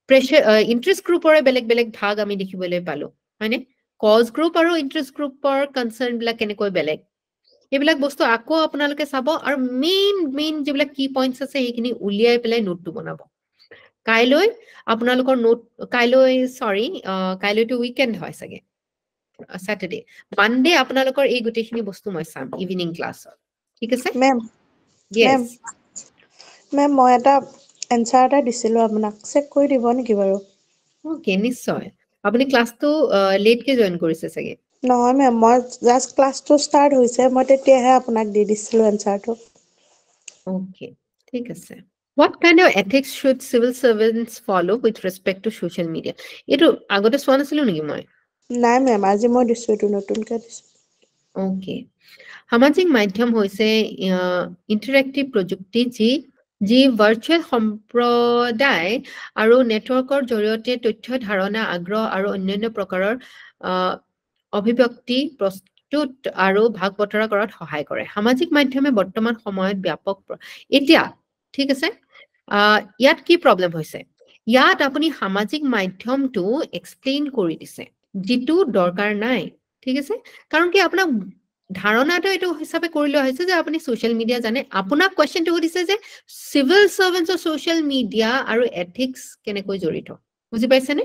প্ৰেছাৰ ইন্টাৰেষ্ট গ্ৰুপৰে বেলেগ ভাগ আমি দেখিবলৈ পালো হয়নে কজ গ্ৰুপ আৰু ইন্টাৰেষ্ট গ্ৰুপৰ কনসাৰ্ন বিলাক কেনেকৈ বেলেগ এইবিলাক বস্তু আকৌ আপোনালোকে চাব আৰু মেইন যিবিলাক কি পইণ্টছ আছে সেইখিনি উলিয়াই পেলাই নোটটো বনাব কাইলৈ আপোনালোকৰ নোট কাইলৈটো উইকেন্ড হয় চাগে Saturday Monday আপোনালোকৰ এই গুটেখিনি বস্তু মই চাম ইভিনিং ক্লাছত ঠিক আছে মেম yes মেম মই এটা এনসাৰ এটা দিছিলো আপোনাক চেক কৰি দিব নেকি বাৰু ওকে নিশ্চয় আপুনি ক্লাছটো লেট কে জয়েন কৰিছে চাগে নহয় মেম মই জাস্ট ক্লাছটো ষ্টাৰ্ট হৈছে মই তেতিয়াহে আপোনাক দি দিছিলো এনসাৰটো ওকে ঠিক আছে What kind of ethics should civil servants follow with respect to social media? এটো আগতে সোৱা নাছিলো নেকি মই নাই মেম আজি মই দিছো এটো নতুনকে দিছো ওকে সামাজিক মাধ্যম হৈছে ইন্টাৰেক্টিভ প্ৰযুক্তি যি ভাৰ্চুৱেল সম্প্ৰদায় আৰু নেটৱৰ্কৰ জৰিয়তে তথ্য ধাৰণা আগ্ৰহ আৰু অন্যান্য প্ৰকাৰৰ অভিব্যক্তি প্ৰস্তুত আৰু ভাগ বতৰা কৰাত সহায় কৰে সামাজিক মাধ্যমে বৰ্তমান সময়ত ব্যাপক এতিয়া ঠিক আছে ইয়াত কি প্ৰবলেম হৈছে ইয়াত আপুনি সামাজিক মাধ্যমটো এক্সপ্লেইন কৰি দিছে যেটো দৰকাৰ নাই ঠিক আছে কাৰণ কি আপোনাক ধাৰণাটো এটো হিচাপে কৰি লোৱা হৈছে যে আপুনি সোশ্যাল মিডিয়া জানে আপোনাক কোৱেশ্চনটো সুধিছে যে civil servants of social media আৰু এথিক্স কেনেকৈ জড়িত বুজি পাইছেনে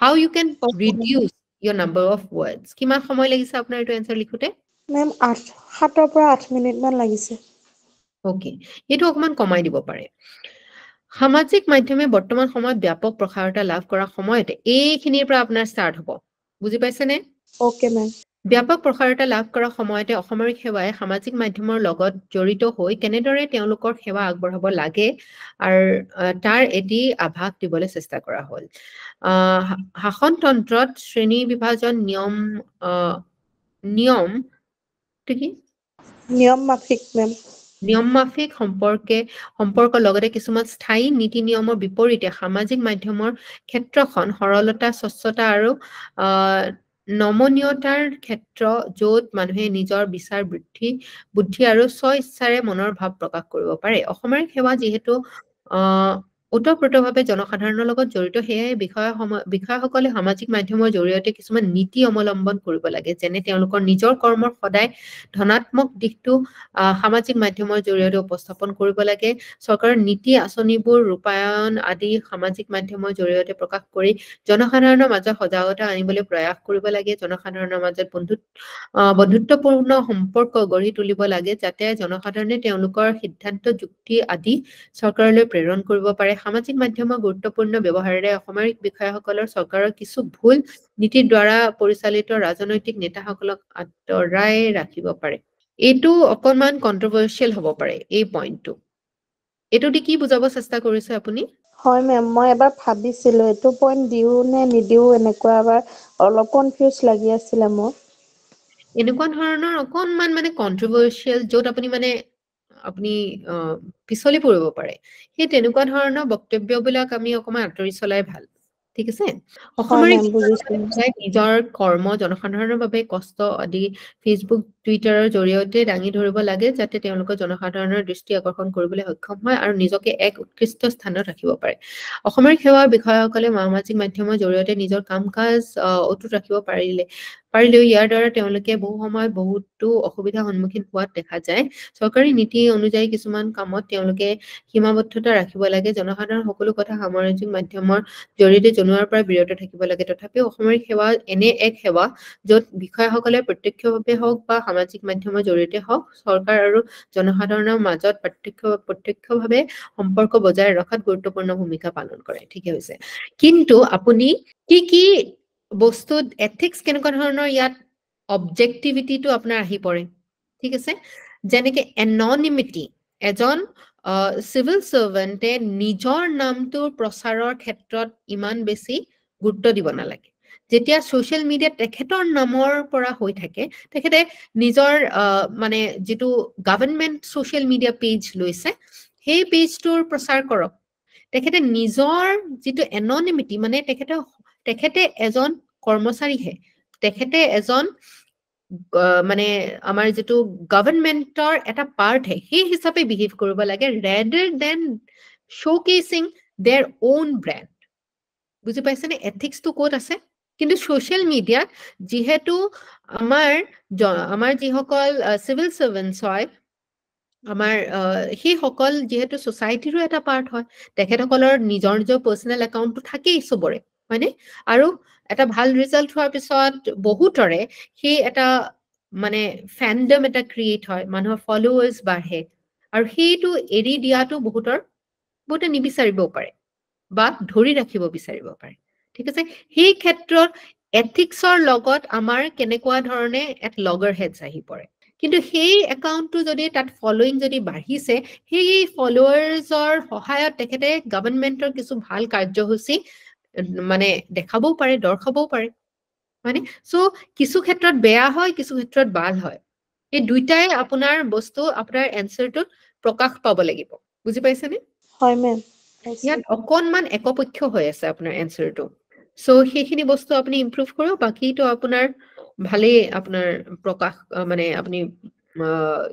how you can reduce your number of words কিমান সময় লাগিছে আপোনাৰ এটো আনসাৰ লিখোতে মেম 7 পৰা 8 মিনিট মান লাগিছে ওকে এটো অকমান কমাই দিব পাৰে সামাজিক মাধ্যমে বৰ্তমান সময়ত ব্যাপক প্ৰসাৰতা লাভ কৰা সময়তে এইখিনিৰ পৰা আপোনাৰ ষ্টাৰ্ট হ'ব বুজি পাইছেনে ওকে মেম ব্যাপক প্ৰসাৰতা লাভ কৰা সময়তে অসামৰিক সেৱাই সামাজিক মাধ্যমৰ লগত জড়িত হৈ কেনেদৰে তেওঁলোকৰ সেৱা আগবঢ়াব লাগে আৰু তাৰ এটি আভাস দিবলৈ চেষ্টা কৰা হ'ল শাসনতন্ত্ৰত শ্ৰেণী বিভাজন নিয়ম কি নিয়ম মাফিক মেম নিয়ম মাফিক সম্পৰ্ক লগতে কিছুমান স্থায়ী নীতি নিয়মৰ বিপৰীতে সামাজিক মাধ্যমৰ ক্ষেত্ৰখন সৰলতা স্বচ্ছতা আৰু নমনীয়তাৰ ক্ষেত্ৰ য'ত মানুহে নিজৰ বিচাৰ বুদ্ধি আৰু স্ব-ইচ্ছাৰে মনৰ ভাৱ প্ৰকাশ কৰিব পাৰে অসামৰিক সেৱা যিহেতু ওতঃপ্ৰোতভাৱে জনসাধাৰণৰ লগত জড়িত সেয়ে বিষয়াসকলে সামাজিক মাধ্যমৰ জৰিয়তে কিছুমান নীতি অৱলম্বন কৰিব লাগে যেনে তেওঁলোকৰ নিজৰ কৰ্মৰ সদায় ধনাত্মক দিশটো সামাজিক মাধ্যমৰ জৰিয়তে উপস্থাপন কৰিব লাগে চৰকাৰৰ নীতি আঁচনিবোৰ ৰূপায়ণ আদি সামাজিক মাধ্যমৰ জৰিয়তে প্ৰকাশ কৰি জনসাধাৰণৰ মাজত সজাগতা আনিবলৈ প্ৰয়াস কৰিব লাগে জনসাধাৰণৰ মাজত বন্ধুত্বপূৰ্ণ সম্পৰ্ক গঢ়ি তুলিব লাগে যাতে জনসাধাৰণে তেওঁলোকৰ সিদ্ধান্ত যুক্তি আদি চৰকাৰলৈ প্ৰেৰণ কৰিব পাৰে সামাজিক মাধ্যমৰ গুৰুত্বপূৰ্ণ ব্যৱহাৰেৰে অসামৰিক বিষয়াসকলৰ চৰকাৰৰ কিছু ভুল নীতিৰ দ্বাৰা পৰিচালিত ৰাজনৈতিক নেতাসকলক আঁতৰাই ৰাখিব পাৰে এইটো অকণমান কন্ট্ৰভাৰ্চিয়েল হ'ব পাৰে এই পইণ্টটো এইটো দি কি বুজাব চেষ্টা কৰিছে আপুনি হয় মেম মই এবাৰ ভাবিছিলো এইটো পইণ্ট দিও নে নিদিও এনেকুৱা এবাৰ অলপ কনফিউজ লাগি আছিলে মোৰ এনেকুৱা ধৰণৰ অকণমান মানে কন্ট্ৰভাৰ্চিয়েল য'ত আপুনি পিছলি পৰিব পাৰে সেই তেনেকুৱা ধৰণৰ বক্তব্যবিলাক আমি অকণমান আঁতৰি চলাই ভাল ঠিক আছে অসামৰিক নিজৰ কৰ্ম জনসাধাৰণৰ বাবে কষ্ট আদি ফেচবুক টুইটাৰৰ জৰিয়তে দাঙি ধৰিব লাগে যাতে তেওঁলোকৰ জনসাধাৰণৰ দৃষ্টি আকৰ্ষণ কৰিবলৈ সক্ষম হয় আৰু নিজকে এক উৎকৃষ্ট স্থানত ৰাখিব পাৰে অসামৰিক সেৱাৰ বিষয়াসকলে সামাজিক মাধ্যমৰ জৰিয়তে নিজৰ কাম কাজ অটুট ৰাখিব পাৰিলেও ইয়াৰ দ্বাৰা তেওঁলোকে বহু সময়ত বহুতো অসুবিধাৰ সন্মুখীন হোৱাত দেখা যায় চৰকাৰী নীতি অনুযায়ী কিছুমান কামত তেওঁলোকে সীমাবদ্ধতা ৰাখিব লাগে জনসাধাৰণ সকলো কথা সামাজিক মাধ্যমৰ জৰিয়তে জনোৱাৰ পৰা বিৰত থাকিব লাগে তথাপিও অসামৰিক সেৱা এনে এক সেৱা য'ত বিষয়াসকলে প্ৰত্যক্ষভাৱে হওক বা সামাজিক মাধ্যমৰ জৰিয়তে হওক চৰকাৰ আৰু জনসাধাৰণৰ মাজত প্ৰত্যক্ষভাৱে সম্পৰ্ক বজাই ৰখাত গুৰুত্বপূৰ্ণ ভূমিকা পালন কৰে ঠিকে হৈছে কিন্তু আপুনি কি বস্তুত এথিক্স কেনেকুৱা ধৰণৰ ইয়াত অবজেক্টিভিটিটো আপোনাৰ আহি পৰে ঠিক আছে যেনেকে এননিমিটি এজন চিভিল সাৰ্ভেন্টে নিজৰ নামটোৰ প্ৰচাৰৰ ক্ষেত্ৰত ইমান বেছি গুৰুত্ব দিব নালাগে যেতিয়া সোশ্যাল মিডিয়াত তেখেতৰ নামৰ পৰা হৈ থাকে তেখেতে নিজৰ মানে যেটো গভৰ্ণমেন্ট সোশ্যাল মিডিয়া পেজ লৈছে সেই পেজটোৰ প্ৰচাৰ কৰক তেখেতে নিজৰ যেটো এননিমিটি মানে তেখেতে এজন কৰ্মচাৰীহে তেখেতে এজন মানে আমাৰ যেটো গভৰ্ণমেন্টৰ এটা পাৰ্ট হে সেই হিচাপে বিহেভ কৰিব লাগে rather than showcasing their own brand বুজি পাইছেনে এথিক্সটো ক'ত আছে কিন্তু সোশ্যাল মিডিয়াত যেহেতু আমাৰ যিসকল সিভিল সাৰ্ভেন্টছ হয় আমাৰ সেই সকল যেহেতু সোসাইটিৰো এটা পাৰ্ট হয় তেখেতসকলৰ নিজৰ পাৰ্সোনাল একাউন্টটো থাকেই সবৰে হয়নে আৰু এটা ভাল ৰিজাল্ট হোৱাৰ পিছত বহুতৰে সেই এটা মানে ফ্যান্ডম এটা ক্ৰিয়েট হয় মানুহৰ ফলোৱাৰ্স বাঢ়ে আৰু সেইটো এৰি দিয়াটো বহুতে নিবিচাৰিব পাৰে বা ধৰি ৰাখিব বিচাৰিব পাৰে ঠিক আছে সেই ক্ষেত্ৰত এথিক্সৰ লগত আমাৰ কেনেকুৱা ধৰণে এক লগৰ হেডছ আহি পৰে কিন্তু সেই একাউন্টটো যদি তাত ফলোইং যদি বাঢ়িছে সেই ফলোৱাৰ্সৰ সহায়ত তেখেতে গভৰ্ণমেন্টৰ কিছু ভাল কাৰ্যসূচী মানে দেখাবও পাৰে দৰ্শাবও পাৰে মানে সো কিছু ক্ষেত্ৰত বেয়া হয় কিছু ক্ষেত্ৰত ভাল হয় এই দুইটাই আপোনাৰ বস্তু আপোনাৰ এনসাৰটো প্ৰকাশ পাব লাগিব বুজি পাইছেনে হয় মেম ইয়াত অকণমান একপক্ষ হৈ আছে আপোনাৰ এনসাৰটো সো সেইখিনি বস্তু আপুনি ইমপ্ৰুভ কৰক বাকিটো আপোনাৰ ভালেই আপোনাৰ প্ৰকাশ মানে আপুনি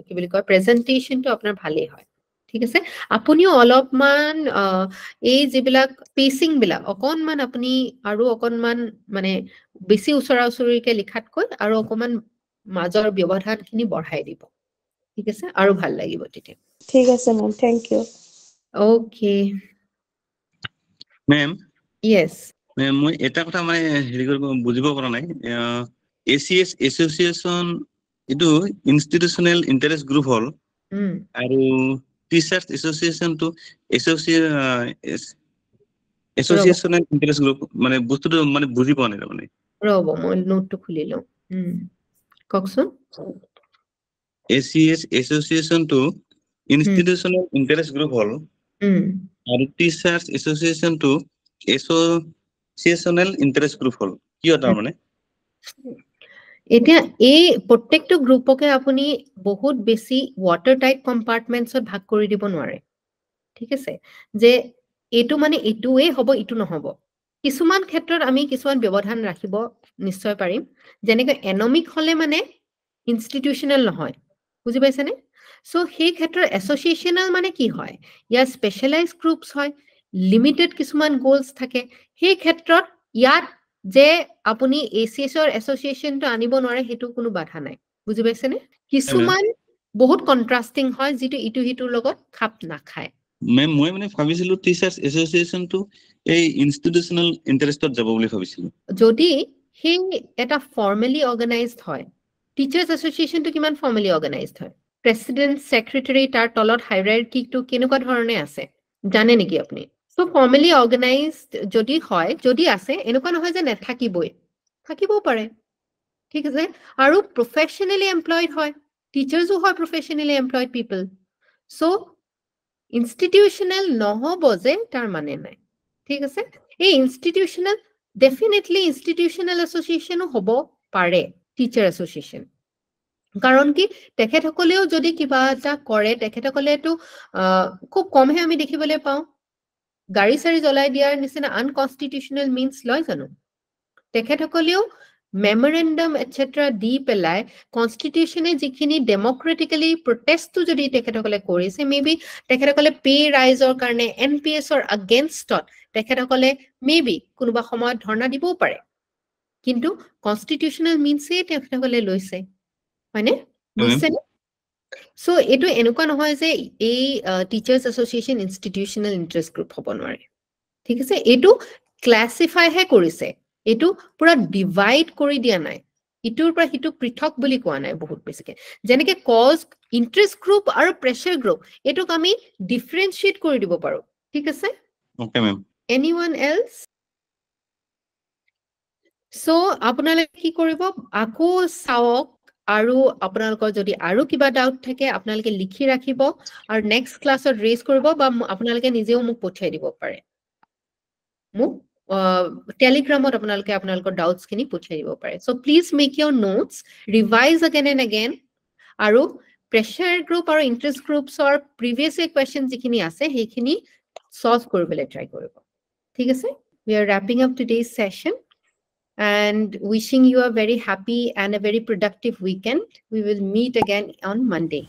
কি বুলি কয় প্ৰেজেন্টেশনটো আপোনাৰ ভালেই হয় ঠিক আছে আপুনিও অলপমান এই যিবিলাক স্পেচিং বিলাক অকণমান আপুনি আৰু অকণমান মানে বেছি ওচৰা-ওচৰিকে লিখাতকৈ আৰু অকণমান মাজৰ ব্যৱধানখিনি বঢ়াই দিব ঠিক আছে আৰু ভাল লাগিব তেতিয়া ঠিক আছে ma'am thank you okay ma'am yes মই এটা কথা মানে হেৰি কৰিব বুজিব পৰা নাই এচিএস এছ'চিয়েচন ইটো ইনষ্টিটিউচনেল ইন্টাৰেষ্ট গ্ৰুপ হল আৰু টিচাৰ্ছ এছ'চিয়েচনটো এছ'চিয়েচনেল ইন্টাৰেষ্ট গ্ৰুপ মানে বস্তুটো মানে বুজি পোৱা নাই মানে ৰব মই নোটটো খুলি লওঁ কওকচোন এচিএস এছ'চিয়েচনটো ইনষ্টিটিউচনেল ইন্টাৰেষ্ট গ্ৰুপ হল আৰু টিচাৰ্ছ এছ'চিয়েচনটো এছ'চিয়েচনেল ইন্টাৰেষ্ট গ্ৰুপ হল কি তাৰ মানে এতিয়া এই প্ৰত্যেকটো গ্ৰুপকে আপুনি বহুত বেছি ওয়াটাৰ টাইট কম্পাৰ্টমেন্টছত ভাগ কৰি দিব নোৱাৰে ঠিক আছে যে এটো মানে এটোৱে হ'ব ইটো নহব কিছুমান ক্ষেত্ৰত আমি কিছুমান ব্যৱধান ৰাখিব নিশ্চয় পাৰিম যেনেকৈ এনমিক হলে মানে ইনষ্টিটিউচনেল নহয় বুজি পাইছেনে সো সেই ক্ষেত্ৰত এছ'চিয়েচনেল মানে কি হয় ইয়াৰ স্পেশালাইজড গ্ৰুপছ হয় লিমিটেড কিছুমান গোলছ থাকে সেই ক্ষেত্ৰত ইয়াত যে আপুনি এচিএছৰ এছ'চিয়েচনটো আনিব নোৱাৰে হেতু কোনো বাধা নাই বুজি পাইছেনে কিছুমান বহুত কন্ট্ৰাস্টিং হয় যেটো ইটো হিতুৰ লগত খাপ নাখায় মেম মই মানে ভাবিছিলো টিচাৰ্স এছ'চিয়েচনটো এই ইনষ্টিটিউচনেল ইন্টাৰেষ্টত যাব বুলি ভাবিছিলো যদি সেই এটা ফৰ্মালি অৰ্গানাইজড হয় টিচাৰ্স এছ'চিয়েচনটো কিমান ফৰ্মালি অৰ্গানাইজড হয় প্ৰেসিডেন্ট সেক্ৰেটাৰি তাৰ তলত হাইৰাৰ্কিটো কেনেকুৱা ধৰণে আছে জানে নেকি আপুনি সো ফৰ্মালি অৰ্গানাইজড যদি হয় যদি আছে এনেকুৱা নহয় যে নেথাকিবই থাকিবও পাৰে ঠিক আছে আৰু প্ৰফেশনালি এমপ্লয়েড হয় টিচাৰ্সও হয় প্ৰফেশনালি এমপ্লয়েড পিপল সো ইনষ্টিটিউচনেল নহব যে তাৰ মানে নাই ঠিক আছে এই ইনষ্টিটিউচনেল ডেফিনেটলি ইনষ্টিটিউচনেল এছ'চিয়েচনো হ'ব পাৰে টিচাৰ এছ'চিয়েচন কাৰণ কি তেখেতসকলেও যদি কিবা এটা কৰে তেখেতসকলেতো খুব কমহে আমি দেখিবলৈ পাওঁ গাড়ী চাৰি জ্বলাই দিয়াৰ নিচিনা আনকনষ্টিটিউচনেল মিন্স লয় জানো তেখেতসকলেও মেমৰেণ্ডাম এটচেট্ৰা দি পেলাই কনষ্টিটিউচনে যিখিনি ডেমক্ৰেটিক্যালি প্ৰটেষ্টটো যদি তেখেতসকলে কৰিছে মেবি তেখেতসকলে পে ৰাইজৰ কাৰণে এনপিএছৰ এগেইনষ্টত তেখেতসকলে মেবি কোনোবা সময়ত ধৰ্ণা দিবও পাৰে কিন্তু কনষ্টিটিউচনেল মিন্সে তেখেতসকলে লৈছে হয়নে বুজিছেনে সো এটো এনেকুৱা নহয় যে এই teachers association institutional interest group হ'ব নোৱাৰে ঠিক আছে এটো ক্লাসিফাই হে কৰিছে এটো পুৰা ডিভাইড কৰি দিয়া নাই ইটোৰ পৰা হিটো পৃথক বুলি কোৱা নাই বহুত বেছিকে যেনেকে কজ ইন্টাৰেষ্ট গ্ৰুপ আৰু প্ৰেছাৰ গ্ৰুপ এটোক আমি ডিফাৰেন্সিয়েট কৰি দিব পাৰো ঠিক আছে okay ma'am anyone else so আপোনালোকে কি কৰিব আকৌ চাওক আৰু আপোনালোকৰ যদি আৰু কিবা ডাউট থাকে আপোনালোকে লিখি ৰাখিব আৰু নেক্সট ক্লাছত ৰেজ কৰিব বা আপোনালোকে নিজেও মোক পঠিয়াই দিব পাৰে মোক টেলিগ্ৰামত আপোনালোকে আপোনালোকৰ ডাউটছ খিনি পঠিয়াই দিব পাৰে so please make Euro notes revise again and again আৰু প্ৰেছাৰ গ্ৰুপ আৰু ইন্টাৰেষ্ট গ্ৰুপছৰ প্ৰিভিয়াছ কোৱেশ্চন যিখিনি আছে সেইখিনি সলভ কৰিবলৈ ট্ৰাই কৰিব ঠিক আছে we are wrapping up today's session and wishing you a very happy and a very productive weekend. We will meet again on Monday.